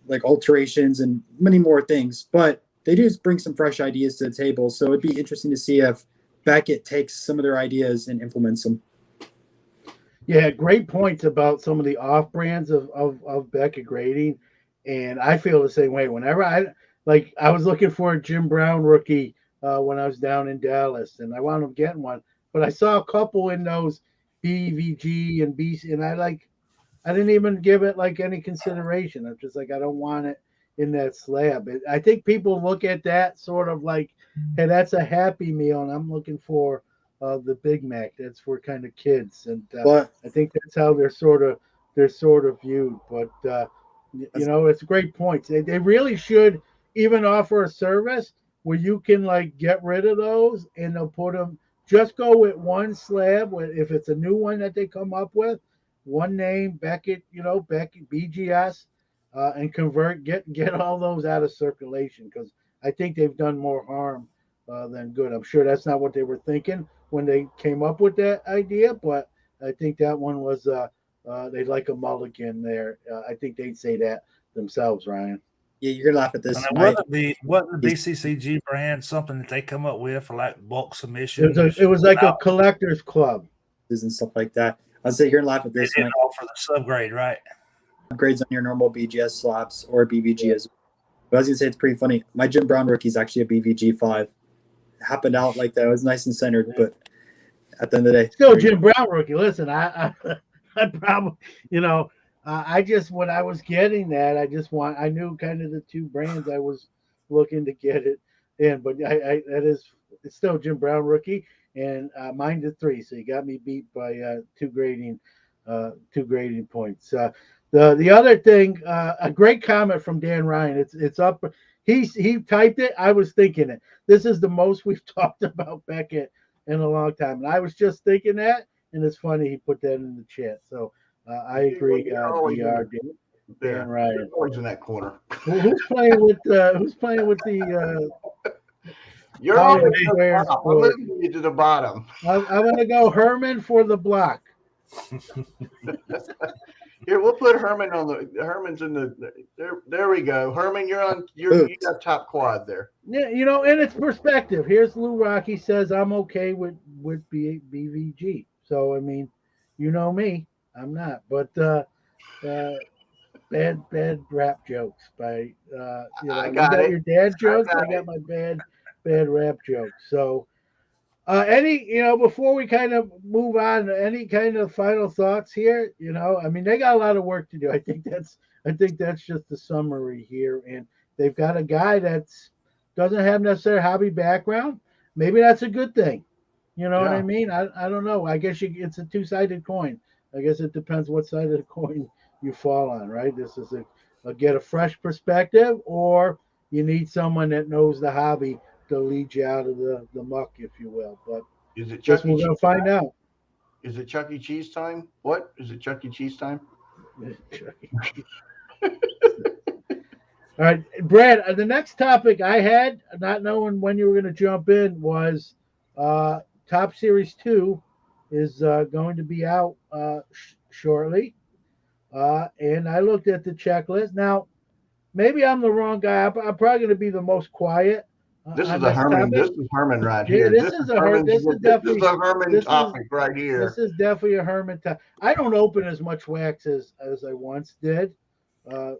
Speaker 2: like alterations and many more things. But they do bring some fresh ideas to the table. So it'd be interesting to see if Beckett takes some of their ideas and implements them.
Speaker 1: Yeah, great points about some of the off brands of Beckett grading. And I feel the same way. Whenever I was looking for a Jim Brown rookie when I was down in Dallas, and I wound up getting one. But I saw a couple in those BVG and BC, and I didn't even give it like any consideration. I'm just like, I don't want it in that slab. I think people look at that sort of like, hey, that's a Happy Meal, and I'm looking for the Big Mac. That's for kind of kids, and
Speaker 2: But
Speaker 1: I think that's how they're sort of viewed. But it's a great point. They really should even offer a service where you can like get rid of those, and they'll put them. Just go with one slab. If it's a new one that they come up with, one name, Beckett, Beckett BGS, and get all those out of circulation, because I think they've done more harm than good. I'm sure that's not what they were thinking when they came up with that idea, but I think that one was they'd like a mulligan there. I think they'd say that themselves, Ryan.
Speaker 2: yeah, you're gonna laugh at
Speaker 3: And
Speaker 2: this.
Speaker 3: then wasn't the BCCG brand something that they come up with for like bulk
Speaker 1: It
Speaker 3: submissions
Speaker 1: was like a
Speaker 3: without
Speaker 1: collector's club.
Speaker 2: and stuff like that. I'll say you're gonna laugh at
Speaker 3: they
Speaker 2: this.
Speaker 3: didn't
Speaker 2: My
Speaker 3: offer the subgrade, right?
Speaker 2: upgrades on your normal BGS slabs or BVG
Speaker 1: Yeah.
Speaker 2: as well. But I was gonna say it's pretty funny. My Jim Brown rookie is actually a BVG 5. It happened out like that. It was nice and centered, but at the end of the day,
Speaker 1: Still Jim Brown rookie. Listen, I probably, I just when I was getting that, I knew kind of the two brands I was looking to get it in, but I that is it's still Jim Brown rookie, and mine to 3. So you got me beat by two grading points. The other thing, a great comment from Dan Ryan. It's up. He typed it. I was thinking it. This is the most we've talked about Beckett in a long time, and I was just thinking that. And it's funny he put that in the chat. So I agree. Dr. Dan Ryan.
Speaker 4: Always in that corner.
Speaker 1: Who's playing with the
Speaker 4: You're
Speaker 1: Hollywood
Speaker 4: always
Speaker 1: Squares
Speaker 4: I'm
Speaker 1: for-
Speaker 4: moving you to the bottom.
Speaker 1: I'm going to go Herman for the block.
Speaker 4: Here, we'll put Herman's in the there we go. Herman, you got top quad there.
Speaker 1: Yeah, in its perspective, here's Lou Rock. He says I'm okay with BVG. So I mean, you know me, I'm not. But bad rap jokes by
Speaker 4: I
Speaker 1: you
Speaker 4: got it.
Speaker 1: your dad jokes. I got
Speaker 4: it.
Speaker 1: my bad rap jokes. So before we kind of move on, any kind of final thoughts here? I mean, they got a lot of work to do. I think that's just the summary here, and they've got a guy that's doesn't have necessarily hobby background. Maybe that's a good thing. You know what I mean? I don't know. I guess it's a two-sided coin. I guess it depends what side of the coin you fall on, right? This is get a fresh perspective, or you need someone that knows the hobby to lead you out of the muck, if you will. But
Speaker 4: is it Chuck E.
Speaker 1: we're going to find out.
Speaker 4: Is it Chuck E. Cheese time? What? Is it Chuck E. Cheese time? All
Speaker 1: right, Brad, the next topic I had, not knowing when you were going to jump in, was Top Series 2 is going to be out shortly. And I looked at the checklist. Now, maybe I'm the wrong guy. I'm probably going to be the most quiet.
Speaker 4: This is a Herman. This is Herman right here.
Speaker 1: This is a Herman
Speaker 4: topic right here.
Speaker 1: This is definitely a Herman topic. I don't open as much wax as I once did, but I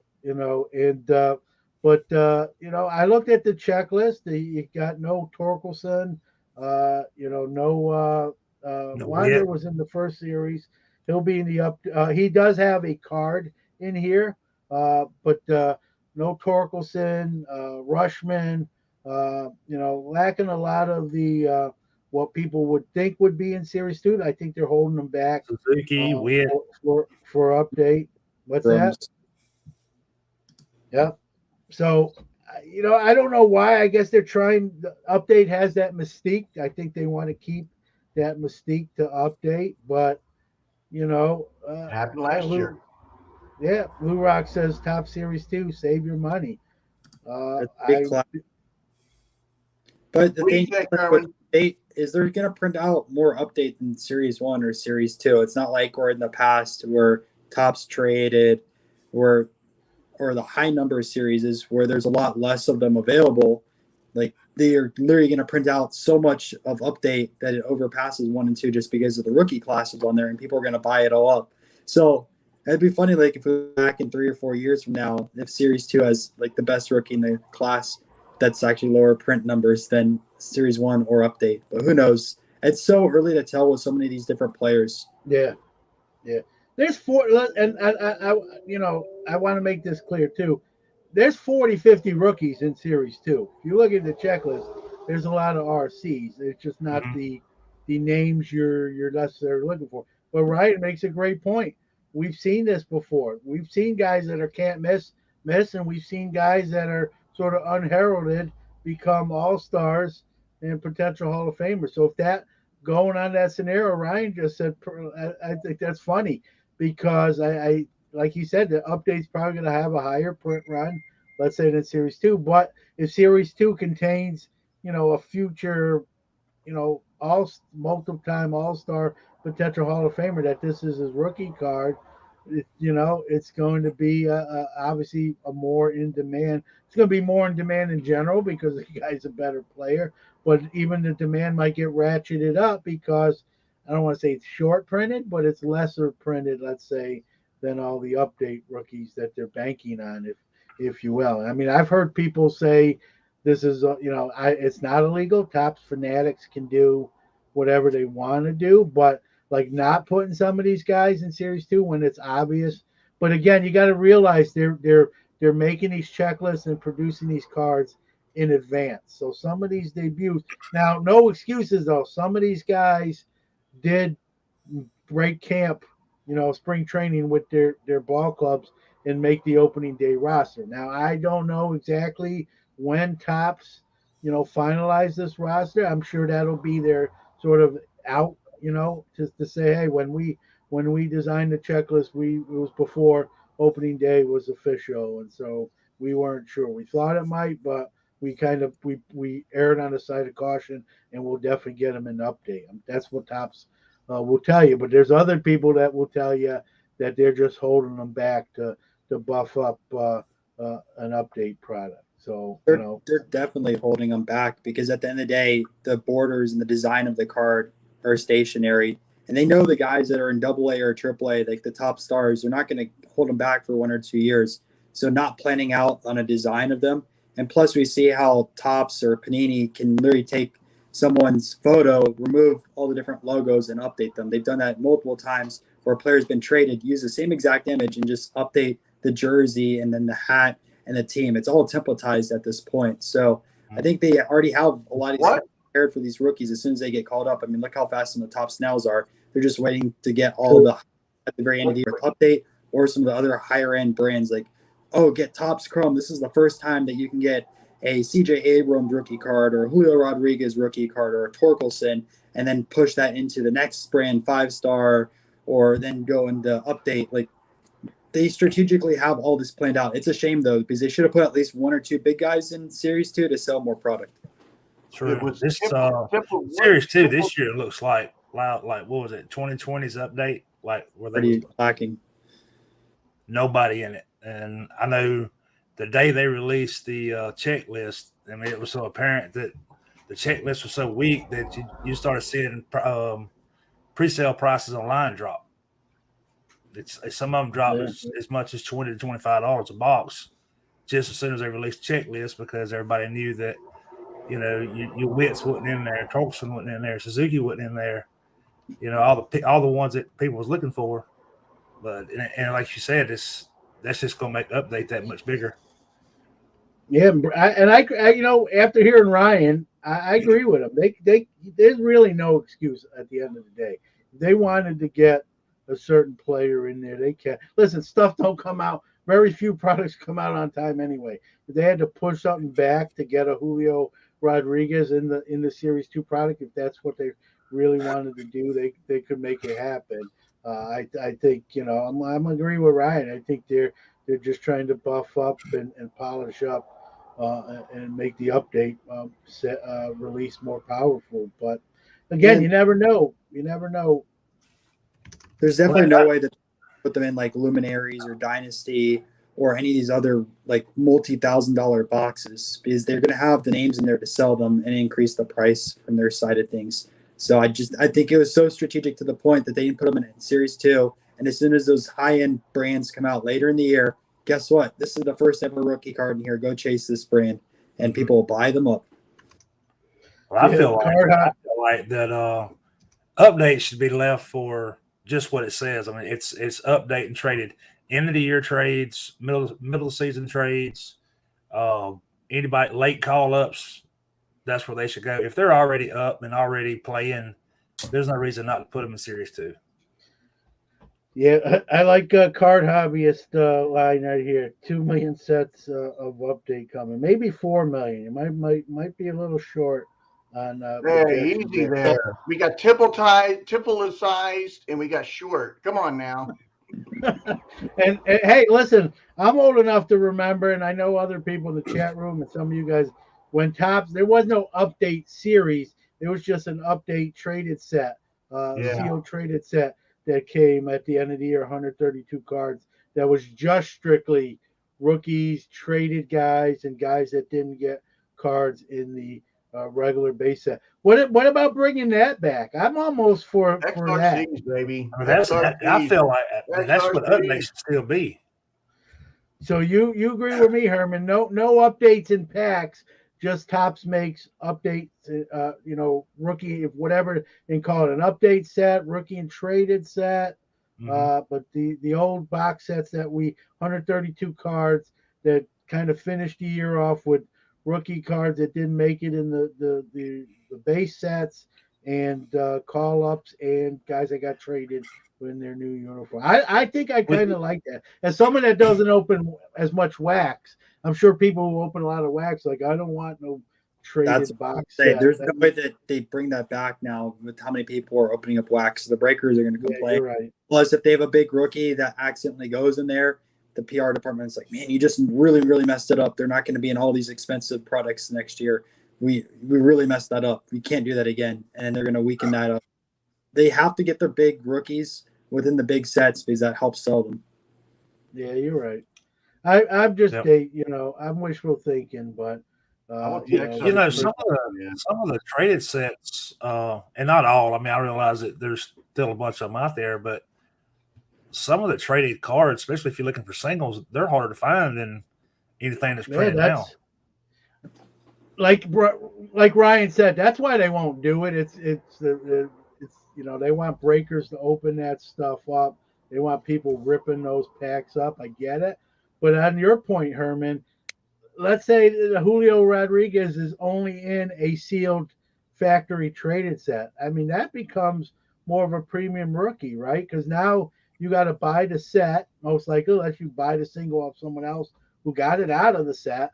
Speaker 1: looked at the checklist. You got no Torkelson, no Wander was in the first series. He'll be in the up. He does have a card in here, but no Torkelson, Rushman. Lacking a lot of the what people would think would be in Series 2. I think they're holding them back.
Speaker 3: Suzuki,
Speaker 1: for update. What's that? Yeah. So, I don't know why. I guess they're trying. The update has that mystique. I think they want to keep that mystique to update, but
Speaker 4: happened last year.
Speaker 1: Yeah, Blue Rock says Top Series 2, save your money.
Speaker 2: But the thing is they're going to print out more update than Series 1 or Series 2. It's not like we're in the past where Topps traded or the high number series is where there's a lot less of them available. Like they are literally going to print out so much of update that it overpasses 1 and 2 just because of the rookie classes on there and people are going to buy it all up. So it'd be funny, like if we're back in 3 or 4 years from now, if Series 2 has like the best rookie in the class that's actually lower print numbers than Series 1 or update. But who knows? It's so early to tell with so many of these different players.
Speaker 1: Yeah. There's 4, and I want to make this clear too. There's 40, 50 rookies in Series 2. If you look at the checklist, there's a lot of RCs. It's just not the names you're necessarily looking for. But Ryan makes a great point. We've seen this before. We've seen guys that can't miss, and we've seen guys that are sort of unheralded become all-stars and potential Hall of Famers. So if that going on that scenario, Ryan just said, I think that's funny because I like he said, the update's probably going to have a higher print run, let's say, than Series 2. But if Series 2 contains, a future, multiple-time all-star potential Hall of Famer, that this is his rookie card, it's going to be obviously a more in demand. It's going to be more in demand in general because the guy's a better player. But even the demand might get ratcheted up because I don't want to say it's short printed, but it's lesser printed, let's say, than all the update rookies that they're banking on, if you will. I mean, I've heard people say this is, it's not illegal. Topps fanatics can do whatever they want to do, but like not putting some of these guys in Series 2 when it's obvious. But again, you got to realize they're making these checklists and producing these cards in advance. So some of these debuts now, no excuses though. Some of these guys did break camp, spring training with their ball clubs and make the opening day roster. Now I don't know exactly when Tops, finalize this roster. I'm sure that'll be their sort of out, just to say, hey, when we designed the checklist, it was before opening day was official, and so we weren't sure. We thought it might, but we erred on the side of caution, and we'll definitely get them an update. That's what Tops will tell you. But there's other people that will tell you that they're just holding them back to buff up an update product. So
Speaker 2: they're definitely holding them back because at the end of the day, the borders and the design of the card are stationary, and they know the guys that are in AA or AAA, like the top stars, they're not going to hold them back for 1 or 2 years. So not planning out on a design of them, and plus we see how Tops or Panini can literally take someone's photo, remove all the different logos, and update them. They've done that multiple times where a player's been traded, use the same exact image, and just update the jersey and then the hat and the team. It's all templatized at this point. So I think they already have a lot of these prepared for these rookies as soon as they get called up. I mean, look how fast some of the top snails are. They're just waiting to get all the at the very end of the year update, or some of the other higher end brands like, oh, get Topps Chrome. This is the first time that you can get a CJ Abrams rookie card or a Julio Rodriguez rookie card or a Torkelson, and then push that into the next brand 5-star, or then go into update. Like, they strategically have all this planned out. It's a shame though, because they should have put at least 1 or 2 big guys in Series 2 to sell more product.
Speaker 3: True. This Series 2 this year looks like what was it? 2020's update, like where they
Speaker 2: Pretty lacking.
Speaker 3: Nobody in it. And I know the day they released the checklist, I mean, it was so apparent that the checklist was so weak that you started seeing pre-sale prices online drop. Some of them dropped as much as $20 to $25 a box just as soon as they released checklist, because everybody knew that your Witts wasn't in there, Torkelson wasn't in there, Suzuki wasn't in there, all the ones that people was looking for. But and like you said, that's just gonna make the update that much bigger.
Speaker 1: Yeah, after hearing Ryan, I agree with him. There's really no excuse at the end of the day. If they wanted to get a certain player in there, they can. Listen, stuff don't come out. Very few products come out on time anyway. If they had to push something back to get a Julio Rodriguez in the Series 2 product, if that's what they really wanted to do, they could make it happen. I think I'm agree with Ryan. I think they're just trying to buff up and polish up and make the update release more powerful. But again, you never know. You never know.
Speaker 2: There's definitely no way to put them in like Luminaries or Dynasty or any of these other like multi-$1,000 boxes, because they're going to have the names in there to sell them and increase the price from their side of things. So I think it was so strategic to the point that they didn't put them in Series 2. And as soon as those high-end brands come out later in the year, guess what? This is the first ever rookie card in here. Go chase this brand, and people will buy them up.
Speaker 3: Well, I feel like that updates should be left for just what it says. I mean, it's update and traded, end of the year trades, middle of the season trades, anybody late call ups. That's where they should go. If they're already up and already playing, there's no reason not to put them in Series 2.
Speaker 1: Yeah, I like Card Hobbyist line right here. 2 million sets of update coming. Maybe 4 million. It might be a little short on.
Speaker 4: Hey, easy there. We got tipple-sized, and we got short. Come on now.
Speaker 1: and hey, listen, I'm old enough to remember, and I know other people in the chat room and some of you guys, when Topps, there was no update series. There was just an update traded set, sealed traded set that came at the end of the year, 132 cards. That was just strictly rookies, traded guys, and guys that didn't get cards in the regular base set. What about bringing that back? I'm almost for that,
Speaker 4: baby.
Speaker 3: I feel like that's what updates should still be.
Speaker 1: So you agree with me, Herman? No updates in packs. Just Topps makes updates. Rookie, whatever, and call it an update set, rookie and traded set. But the old box sets that 132 cards that kind of finished the year off with rookie cards that didn't make it in the base sets, and call ups, and guys that got traded in their new uniform. I think I kind of like that. As someone that doesn't open as much wax, I'm sure people who open a lot of wax, like, I don't want no
Speaker 2: That's
Speaker 1: traded box
Speaker 2: say.
Speaker 1: set.
Speaker 2: There's no way that they bring that back now with how many people are opening up wax. The breakers are going to
Speaker 1: Yeah,
Speaker 2: complain.
Speaker 1: you're right.
Speaker 2: Plus, if they have a big rookie that accidentally goes in there, the PR department's like, man, you just really, really messed it up. They're not going to be in all these expensive products next year. We really messed that up. We can't do that again. And they're going to weaken that up. They have to get their big rookies within the big sets because that helps sell them.
Speaker 1: Yeah, you're right. I'm just I'm wishful thinking, but
Speaker 4: I want the
Speaker 3: You know, some
Speaker 4: Yeah.
Speaker 3: of the traded sets, and not all. I mean, I realize that there's still a bunch of them out there, but some of the traded cards, especially if you're looking for singles, they're harder to find than anything that's printed now.
Speaker 1: Like Ryan said, that's why they won't do it. It's they want breakers to open that stuff up. They want people ripping those packs up. I get it, but on your point, Herman, let's say Julio Rodriguez is only in a sealed factory traded set. I mean, that becomes more of a premium rookie, right? Because now you got to buy the set, most likely, unless you buy the single off someone else who got it out of the set.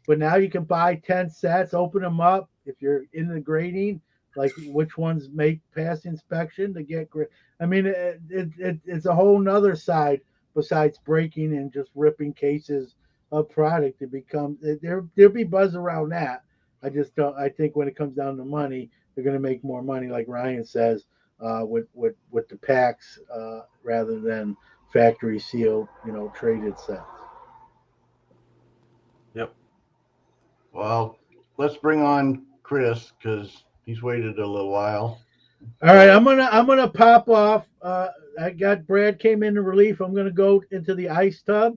Speaker 1: But now you can buy 10 sets, open them up. If you're in the grading, like which ones make pass inspection to get great. I mean, it's a whole nother side besides breaking and just ripping cases of product to become there'll be buzz around that. I just don't. I think when it comes down to money, they're going to make more money, like Ryan says, with the packs rather than factory sealed, traded sets.
Speaker 3: Yep.
Speaker 4: Well, let's bring on Chris because he's waited a little while.
Speaker 1: All right, I'm gonna pop off. I got Brad came into relief. I'm gonna go into the ice tub.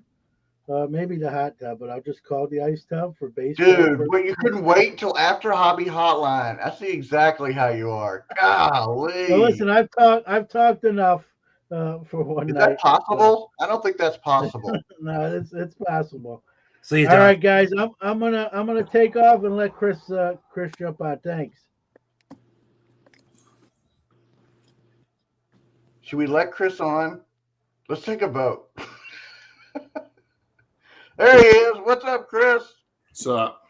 Speaker 1: Maybe the hot tub, but I'll just call it the ice tub for baseball.
Speaker 4: Dude, well, you couldn't wait till after Hobby Hotline. I see exactly how you are. Golly.
Speaker 1: Well, listen, I've talked enough for one
Speaker 4: Is
Speaker 1: night.
Speaker 4: that possible? I don't think that's possible.
Speaker 1: No, it's possible.
Speaker 3: See you,
Speaker 1: All
Speaker 3: John.
Speaker 1: right, guys, I'm gonna take off and let Chris jump on. Thanks.
Speaker 4: Should we let Chris on? Let's take a vote. There he is. What's up, Chris?
Speaker 5: What's up?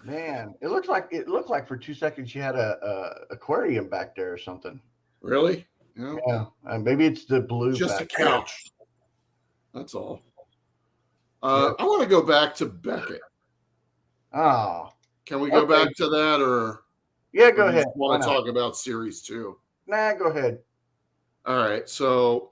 Speaker 4: Man, it looked like for 2 seconds you had a aquarium back there or something.
Speaker 5: Really?
Speaker 4: Yeah. Maybe it's the blue.
Speaker 5: Just a
Speaker 4: back there.
Speaker 5: couch. That's all. I want to go back to Beckett.
Speaker 4: Oh.
Speaker 5: Can we go back to that, or
Speaker 4: Yeah, go ahead.
Speaker 5: Want to talk about Series 2?
Speaker 4: Nah, go ahead.
Speaker 5: All right. So,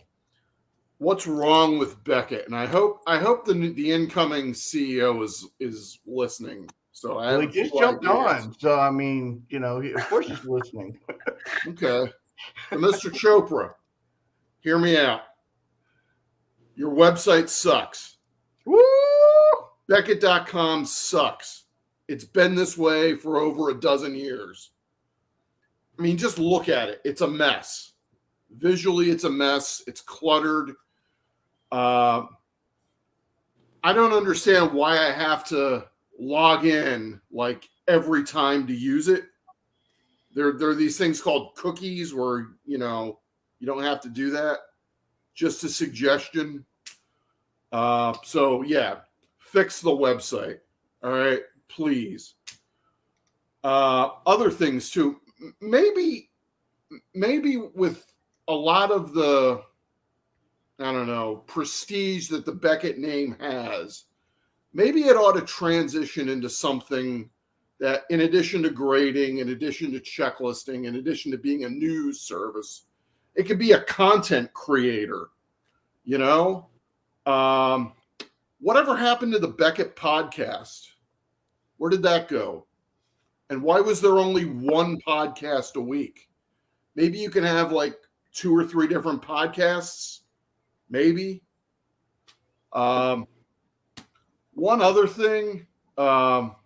Speaker 5: what's wrong with Beckett? And I hope the incoming CEO is listening. So
Speaker 4: He just jumped on. So I mean, of course he's listening.
Speaker 5: Okay. So Mr. Chopra, hear me out. Your website sucks.
Speaker 4: Woo!
Speaker 5: Beckett.com sucks. It's been this way for over a dozen years. I mean, just look at it. It's a mess. Visually, it's a mess. It's cluttered. I don't understand why I have to log in like every time to use it. There are these things called cookies where, you don't have to do that. Just a suggestion. So yeah, fix the website. All right, please. Other things too. Maybe with a lot of the, I don't know, prestige that the Beckett name has, maybe it ought to transition into something that, in addition to grading, in addition to checklisting, in addition to being a news service, it could be a content creator, whatever happened to the Beckett podcast? Where did that go? And why was there only one podcast a week? Maybe you can have like 2 or 3 different podcasts. Maybe. One other thing, about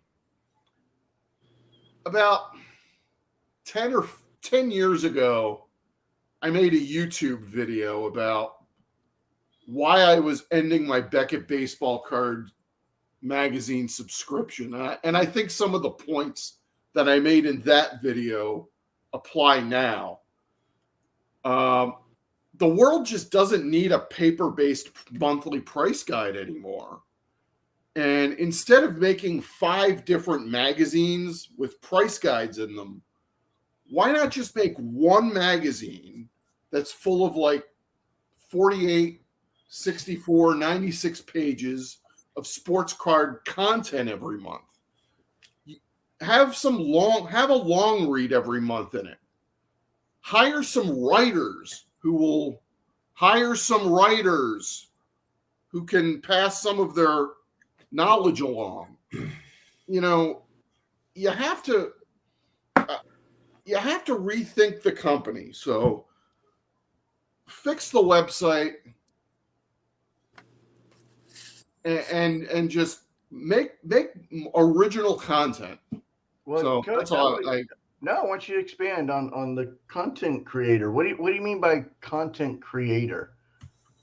Speaker 5: 10 years ago, I made a YouTube video about why I was ending my Beckett baseball card magazine subscription. And I think some of the points that I made in that video apply now. The world just doesn't need a paper-based monthly price guide anymore. And instead of making 5 different magazines with price guides in them, why not just make one magazine that's full of like 48, 64, 96 pages of sports card content every month? Have a long read every month in it. Hire some writers who can pass some of their knowledge along. You know, you have to rethink the company. So fix the website and just make original content.
Speaker 4: Well,
Speaker 5: So that's all
Speaker 4: No, I want you to expand on the content creator. What do you mean by content creator?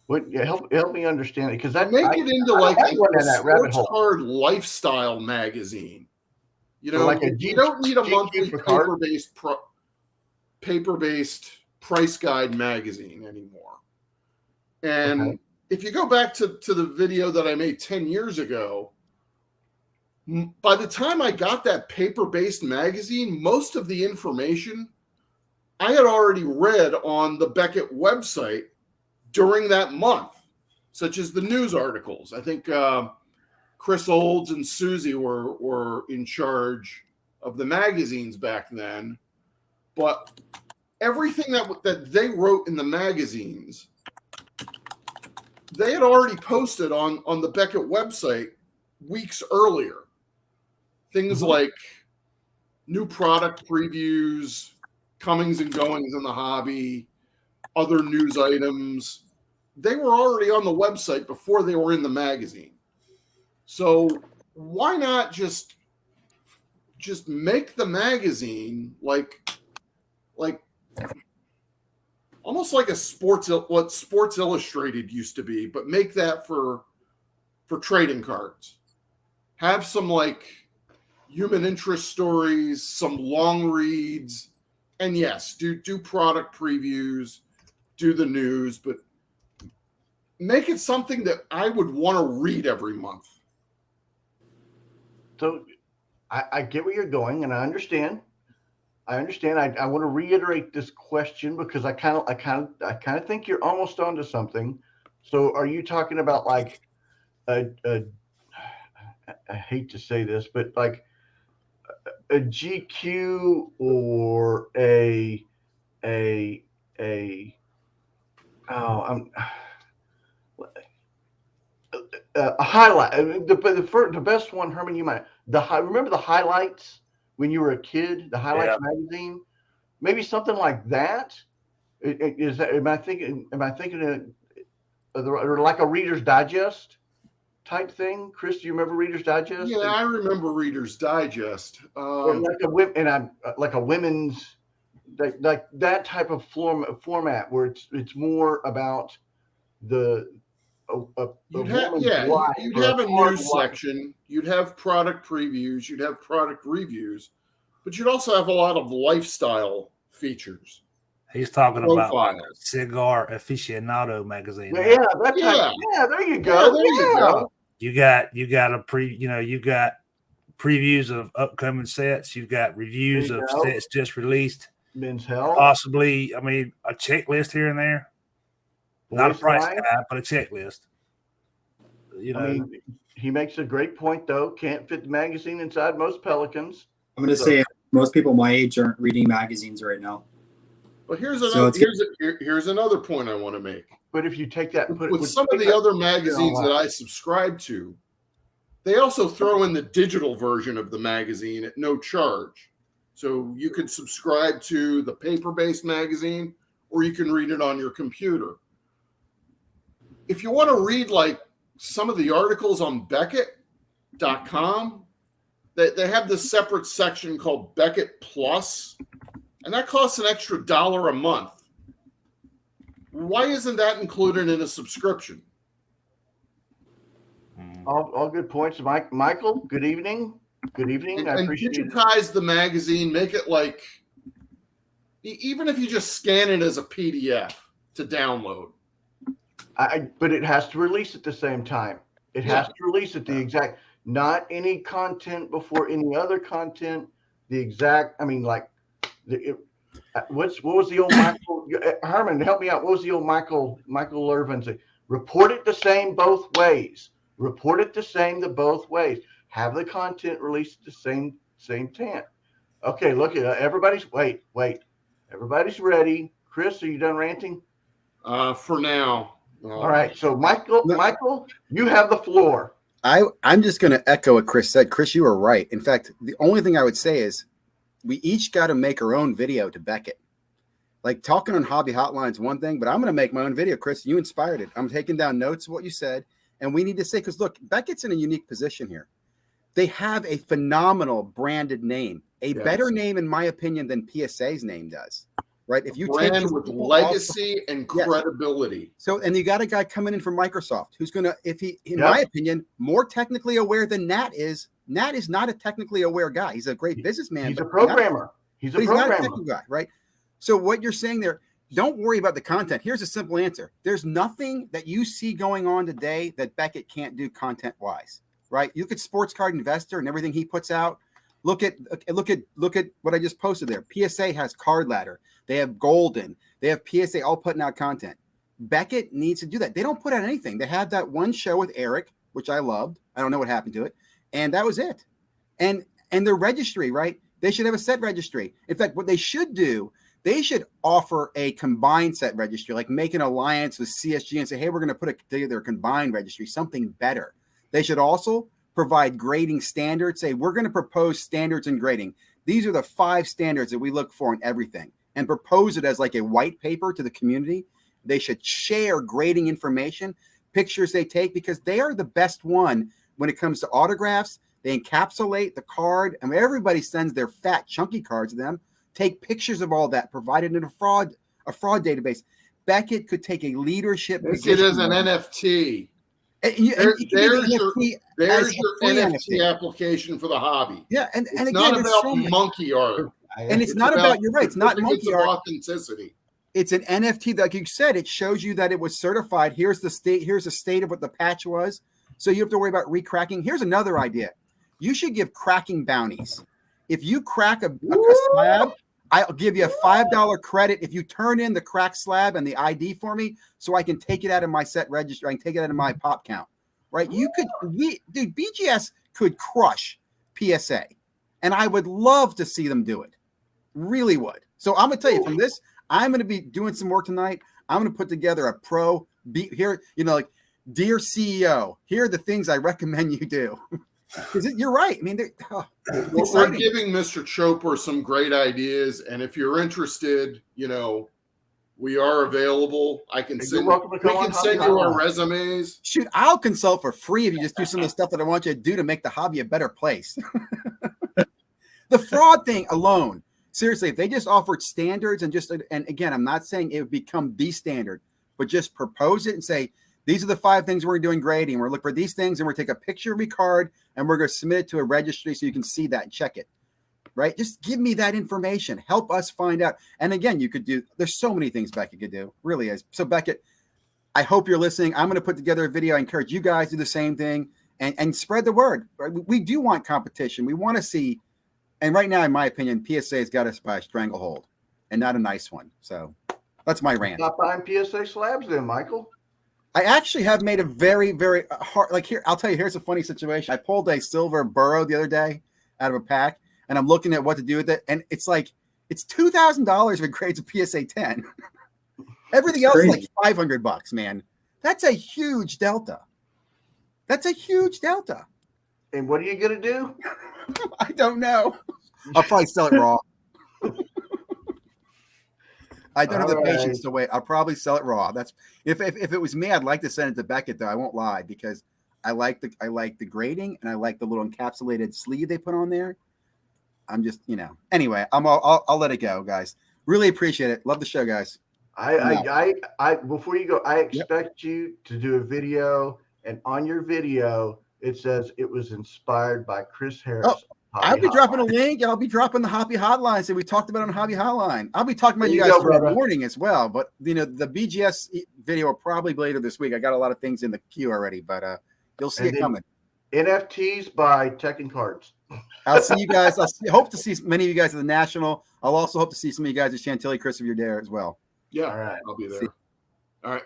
Speaker 4: Help me understand it, because that
Speaker 5: make it into like a
Speaker 4: that rabbit
Speaker 5: sports
Speaker 4: hole.
Speaker 5: card lifestyle magazine. You know,
Speaker 4: So like
Speaker 5: you don't need a
Speaker 4: GQ
Speaker 5: monthly
Speaker 4: for card?
Speaker 5: paper-based price guide magazine anymore. And
Speaker 4: Okay.
Speaker 5: if you go back to the video that I made 10 years ago, by the time I got that paper-based magazine, most of the information I had already read on the Beckett website during that month, such as the news articles. I think Chris Olds and Susie were in charge of the magazines back then. But everything that they wrote in the magazines, they had already posted on the Beckett website weeks earlier. Things like new product previews, comings and goings in the hobby, other news items. They were already on the website before they were in the magazine. So why not just make the magazine like almost like what Sports Illustrated used to be, but make that for trading cards. Have some like human interest stories, some long reads, and yes, do product previews, do the news, but make it something that I would want to read every month.
Speaker 4: So I get where you're going, and I understand. I want to reiterate this question because I kind of think you're almost onto something. So are you talking about like I hate to say this, but like a GQ or a highlight. The best one, Herman, you might remember the highlights when you were a kid, the highlights magazine, maybe something like that. Is that, am I thinking or like a Reader's Digest type thing? Chris, do you remember Reader's Digest?
Speaker 5: Yeah, I remember Reader's Digest.
Speaker 4: Like a women's, like that type of format where it's more about
Speaker 5: you'd have a news section, you'd have product previews, you'd have product reviews, but you'd also have a lot of lifestyle features.
Speaker 3: He's talking about Cigar Aficionado magazine.
Speaker 4: Yeah, that type. Yeah, there you go.
Speaker 5: You go.
Speaker 3: You got you got previews of upcoming sets. You've got reviews of sets just released.
Speaker 4: Men's Health.
Speaker 3: Possibly, I mean, a checklist here and there. Not a price guide, but a checklist. You know,
Speaker 4: I mean, he makes a great point, though. Can't fit the magazine inside most Pelicans.
Speaker 2: I'm going to say most people my age aren't reading magazines right now.
Speaker 5: But here's another point I want to make.
Speaker 4: But if you take that,
Speaker 5: with some of the other magazines that I subscribe to, they also throw in the digital version of the magazine at no charge. So you could subscribe to the paper-based magazine, or you can read it on your computer. If you want to read like some of the articles on Beckett.com, they have this separate section called Beckett Plus, and that costs an extra $1 a month. Why isn't that included in a subscription?
Speaker 4: All good points. Michael, good evening. Good evening. I
Speaker 5: And
Speaker 4: appreciate it.
Speaker 5: digitize the magazine, make it like, even if you just scan it as a PDF to download.
Speaker 4: But it has to release at the same time. It has to release at the exact, not any content before any other content. The exact, I mean, like, what was the old Michael Herman? Help me out. What was the old Michael Irvin say? Report it the same both ways. Report it the same to both ways. Have the content released at the same time. Okay, look at everybody's. Wait. Everybody's ready. Chris, are you done ranting?
Speaker 5: For now.
Speaker 4: All right. So Michael, you have the floor.
Speaker 6: I'm just going to echo what Chris said. Chris, you are right. In fact, the only thing I would say is we each got to make our own video to Beckett. Like talking on Hobby Hotline is one thing, but I'm going to make my own video. Chris, you inspired it. I'm taking down notes of what you said. And we need to say, because look, Beckett's in a unique position here. They have a phenomenal branded name, better name, in my opinion, than PSA's name does. Right? If you
Speaker 5: brand
Speaker 6: take
Speaker 5: with legacy and credibility.
Speaker 6: So, and you got a guy coming in from Microsoft who's going to, if he, in my opinion, more technically aware than Nat is. Nat is not a technically aware guy. He's a great businessman.
Speaker 4: He's a programmer. He's not a technical
Speaker 6: guy, right? So what you're saying there, don't worry about the content. Here's a simple answer. There's nothing that you see going on today that Beckett can't do content-wise, right? You look at Sports Card Investor and everything he puts out. Look at what I just posted there. PSA has Card Ladder. They have Golden. They have PSA all putting out content. Beckett needs to do that. They don't put out anything. They had that one show with Eric, which I loved. I don't know what happened to it. And that was it. And their registry, right? They should have a set registry. In fact, what they should do, they should offer a combined set registry, like make an alliance with CSG and say, hey, we're going to put together a combined registry, something better. They should also provide grading standards. Say, we're going to propose standards in grading. These are the 5 standards that we look for in everything, and propose it as like a white paper to the community. They should share grading information, pictures they take, because they are the best one when it comes to autographs. They encapsulate the card, and everybody sends their fat, chunky cards to them. Take pictures of all that, provided in a fraud database. Beckett could take a leadership position.
Speaker 5: It as an NFT. There's your NFT application for the hobby.
Speaker 6: Yeah, and
Speaker 5: it's
Speaker 6: again,
Speaker 5: not about monkey art.
Speaker 6: And it's not about, you're right, it's not monkey art.
Speaker 5: Authenticity.
Speaker 6: It's an NFT, like you said, it shows you that it was certified. Here's the state of what the patch was. So you have to worry about recracking. Here's another idea. You should give cracking bounties. If you crack a slab, I'll give you a $5 credit if you turn in the cracked slab and the ID for me, so I can take it out of my set register. I can take it out of my pop count, right? BGS could crush PSA, and I would love to see them do it. Really would. So I'm going to tell you from this, I'm going to be doing some work tonight. I'm going to put together a here, like, dear CEO, here are the things I recommend you do. Because you're right. I mean,
Speaker 5: we're giving Mr. Chopra some great ideas, and if you're interested, we are available. We can send you our resumes.
Speaker 6: Shoot, I'll consult for free if you just do some of the stuff that I want you to do to make the hobby a better place. The fraud thing alone, seriously, if they just offered standards and again, I'm not saying it would become the standard, but just propose it and say, these are the 5 things we're doing grading. We're looking for these things, and we're going to take a picture of your card, and we're going to submit it to a registry so you can see that and check it, right? Just give me that information. Help us find out. And again, there's so many things Beckett could do, really is. So Beckett, I hope you're listening. I'm going to put together a video. I encourage you guys to do the same thing and spread the word. Right? We do want competition. We want to see, and right now, in my opinion, PSA has got us by a stranglehold, and not a nice one. So that's my rant.
Speaker 4: Stop buying PSA slabs then, Michael.
Speaker 6: I actually have made a very, very hard, like here, I'll tell you, here's a funny situation. I pulled a silver burrow the other day out of a pack, and I'm looking at what to do with it. And it's like, it's $2,000 if it grades a PSA 10. Everything else is like $500, man. That's a huge delta.
Speaker 4: And what are you going to do?
Speaker 6: I don't know. I'll probably sell it raw. I don't have the patience to wait. I'll probably sell it raw. That's if it was me, I'd like to send it to Beckett, though. I won't lie, because I like the grading, and I like the little encapsulated sleeve they put on there. I'm just, anyway, I'll let it go, guys. Really appreciate it. Love the show, guys.
Speaker 4: I before you go, I expect you to do a video, and on your video, it says it was inspired by Chris Harris.
Speaker 6: I'll be dropping a link. I'll be dropping the Hobby Hotline. So we talked about it on Hobby Hotline. I'll be talking about you guys tomorrow morning as well. But the BGS video probably later this week. I got a lot of things in the queue already, but you'll see it coming.
Speaker 4: NFTs by Tekken Cards.
Speaker 6: I'll see you guys. Hope to see many of you guys at the National. I'll also hope to see some of you guys at Chantilly. Chris, if you're there as well.
Speaker 5: Yeah,
Speaker 4: all right,
Speaker 5: I'll be there. All right.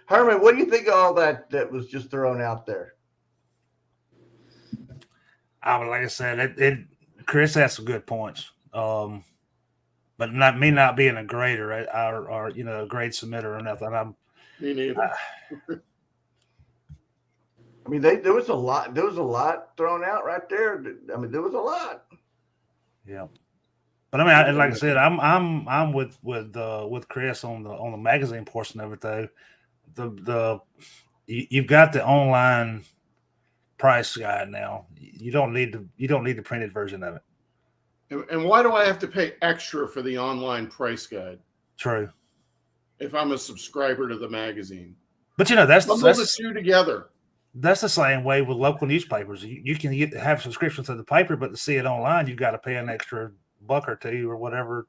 Speaker 4: Herman, what do you think of all that was just thrown out there?
Speaker 3: Like I said, Chris has some good points. But not being a grader or a grade submitter or nothing.
Speaker 5: Me neither.
Speaker 4: I mean, there was a lot thrown out right there. I mean, there was a lot.
Speaker 3: Yeah. But I mean, like I said, I'm with Chris on the magazine portion of it though. You've got the online price guide now. You don't need the printed version of it.
Speaker 5: And why do I have to pay extra for the online price guide?
Speaker 3: True.
Speaker 5: If I'm a subscriber to the magazine.
Speaker 3: But that's
Speaker 5: the two together.
Speaker 3: That's the same way with local newspapers. You can have subscriptions to the paper, but to see it online, you've got to pay an extra $1 or $2 or whatever.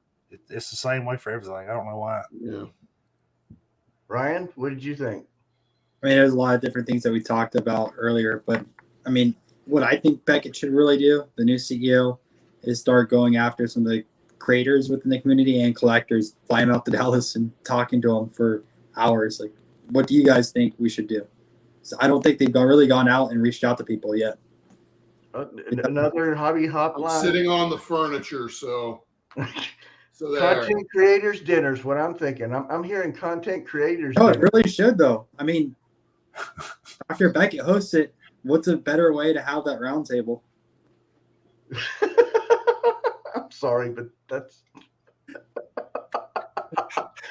Speaker 3: It's the same way for everything. I don't know why.
Speaker 5: Yeah.
Speaker 4: Ryan, what did you think?
Speaker 2: I mean, there's a lot of different things that we talked about earlier, but I mean, what I think Beckett should really do, the new CEO, is start going after some of the creators within the community and collectors, fly them out to Dallas and talking to them for hours. Like, what do you guys think we should do? So I don't think they've really gone out and reached out to people yet.
Speaker 4: Another Hobby Hotline.
Speaker 5: I'm sitting on the furniture, so
Speaker 4: content creators dinners. What I'm thinking, I'm hearing content creators.
Speaker 2: No, it really should though. I mean, Dr. Beckett hosts it. What's a better way to have that roundtable?
Speaker 4: I'm sorry, but that's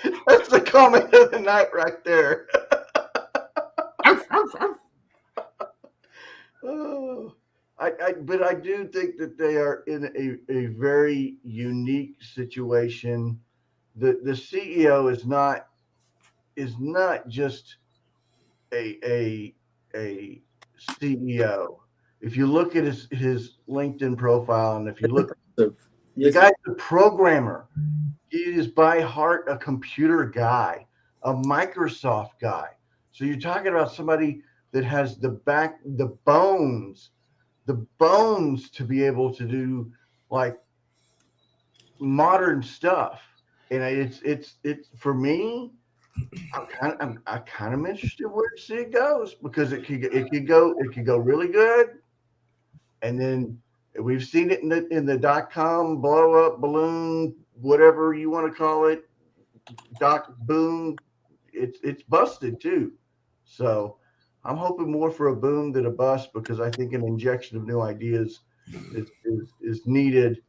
Speaker 4: the comment of the night right there. But I do think that they are in a very unique situation. The CEO is not just a CEO. If you look at his LinkedIn profile, and if you look, the guy's a programmer. He is by heart a computer guy, a Microsoft guy. So you're talking about somebody that has the bones to be able to do like modern stuff. And it's for me, I kind of interested where to see it goes, because it could go really good, and then we've seen it in the .com blow up balloon, whatever you want to call it, boom. It's busted too. So I'm hoping more for a boom than a bust, because I think an injection of new ideas is needed.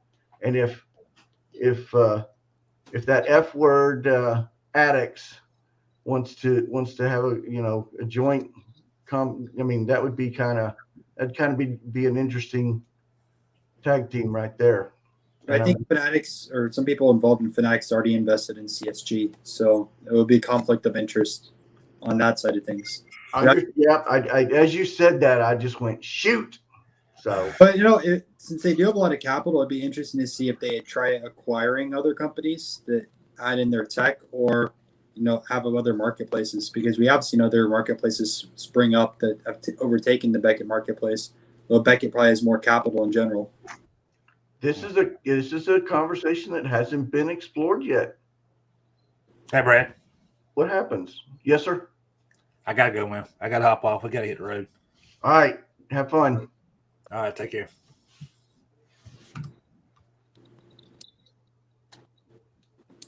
Speaker 4: And if that F word addicts wants to have a joint I mean, that would be be an interesting tag team right there.
Speaker 2: I think Fanatics, or some people involved in Fanatics, already invested in CSG, so it would be a conflict of interest on that side of things.
Speaker 4: As you said that, I just went shoot. So,
Speaker 2: but since they do have a lot of capital, it'd be interesting to see if they try acquiring other companies that add in their tech, or have other marketplaces, because we have seen other marketplaces spring up that have overtaken the Beckett marketplace. Though Beckett probably has more capital in general.
Speaker 4: This is a conversation that hasn't been explored yet.
Speaker 3: Hey, Brad.
Speaker 4: What happens? Yes, sir.
Speaker 3: I gotta go, man. I gotta hop off. We gotta hit the road.
Speaker 4: All right. Have fun.
Speaker 3: All right. Take care.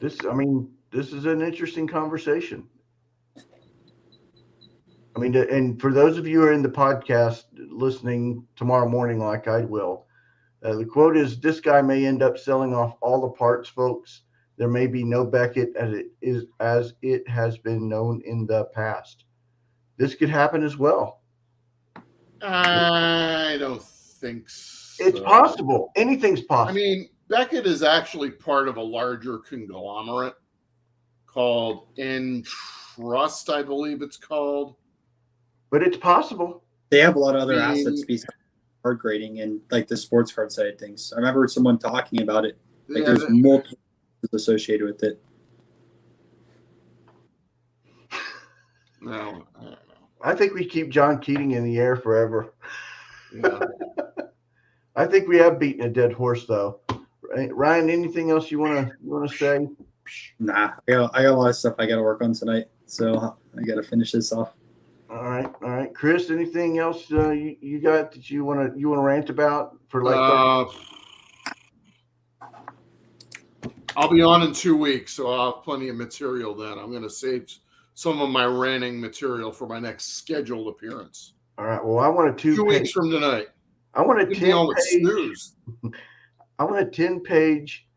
Speaker 4: This is an interesting conversation. I mean, and for those of you who are in the podcast listening tomorrow morning, like I will, the quote is, "This guy may end up selling off all the parts, folks. There may be no Beckett as it has been known in the past." This could happen as well.
Speaker 5: I don't think so.
Speaker 4: It's possible. Anything's possible.
Speaker 5: I mean, Beckett is actually part of a larger conglomerate called Entrust, I believe it's called.
Speaker 4: but it's possible.
Speaker 2: They have a lot of other
Speaker 5: I mean-
Speaker 2: assets besides card grading and like the sports card side of things. I remember someone talking about it. Like
Speaker 5: Yeah,
Speaker 2: there's multiple associated with it.
Speaker 5: no, I don't know.
Speaker 4: I think we keep John Keating in the air forever.
Speaker 5: Yeah.
Speaker 4: I think we have beaten a dead horse, though. Ryan, anything else you wanna say?
Speaker 2: Nah, I got a lot of stuff I got to work on tonight, so I got to finish this off.
Speaker 4: All right, Chris. Anything else you got that you wanna rant about for like?
Speaker 5: I'll be on in 2 weeks, so I'll have plenty of material then. I'm going to save some of my ranting material for my next scheduled appearance.
Speaker 4: All right. Well, I want a
Speaker 5: 2 weeks from tonight.
Speaker 4: I want a
Speaker 5: You'd be on with
Speaker 4: 10-page.
Speaker 5: snooze.
Speaker 4: I want a 10-page,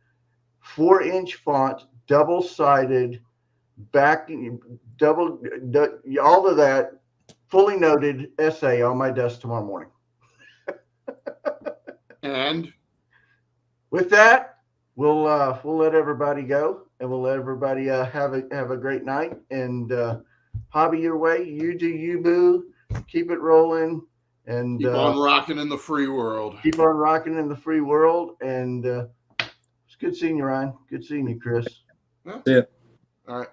Speaker 4: 4-inch font, double-sided, all of that, fully noted essay on my desk tomorrow morning.
Speaker 5: And
Speaker 4: With that, we'll let everybody go, and we'll let everybody have a great night. And hobby your way, you do you, boo. Keep it rolling, and
Speaker 5: keep on rocking in the free world.
Speaker 4: keep on rocking in the free world. And it's good seeing you, Ryan. Good seeing you, Chris.
Speaker 5: All right.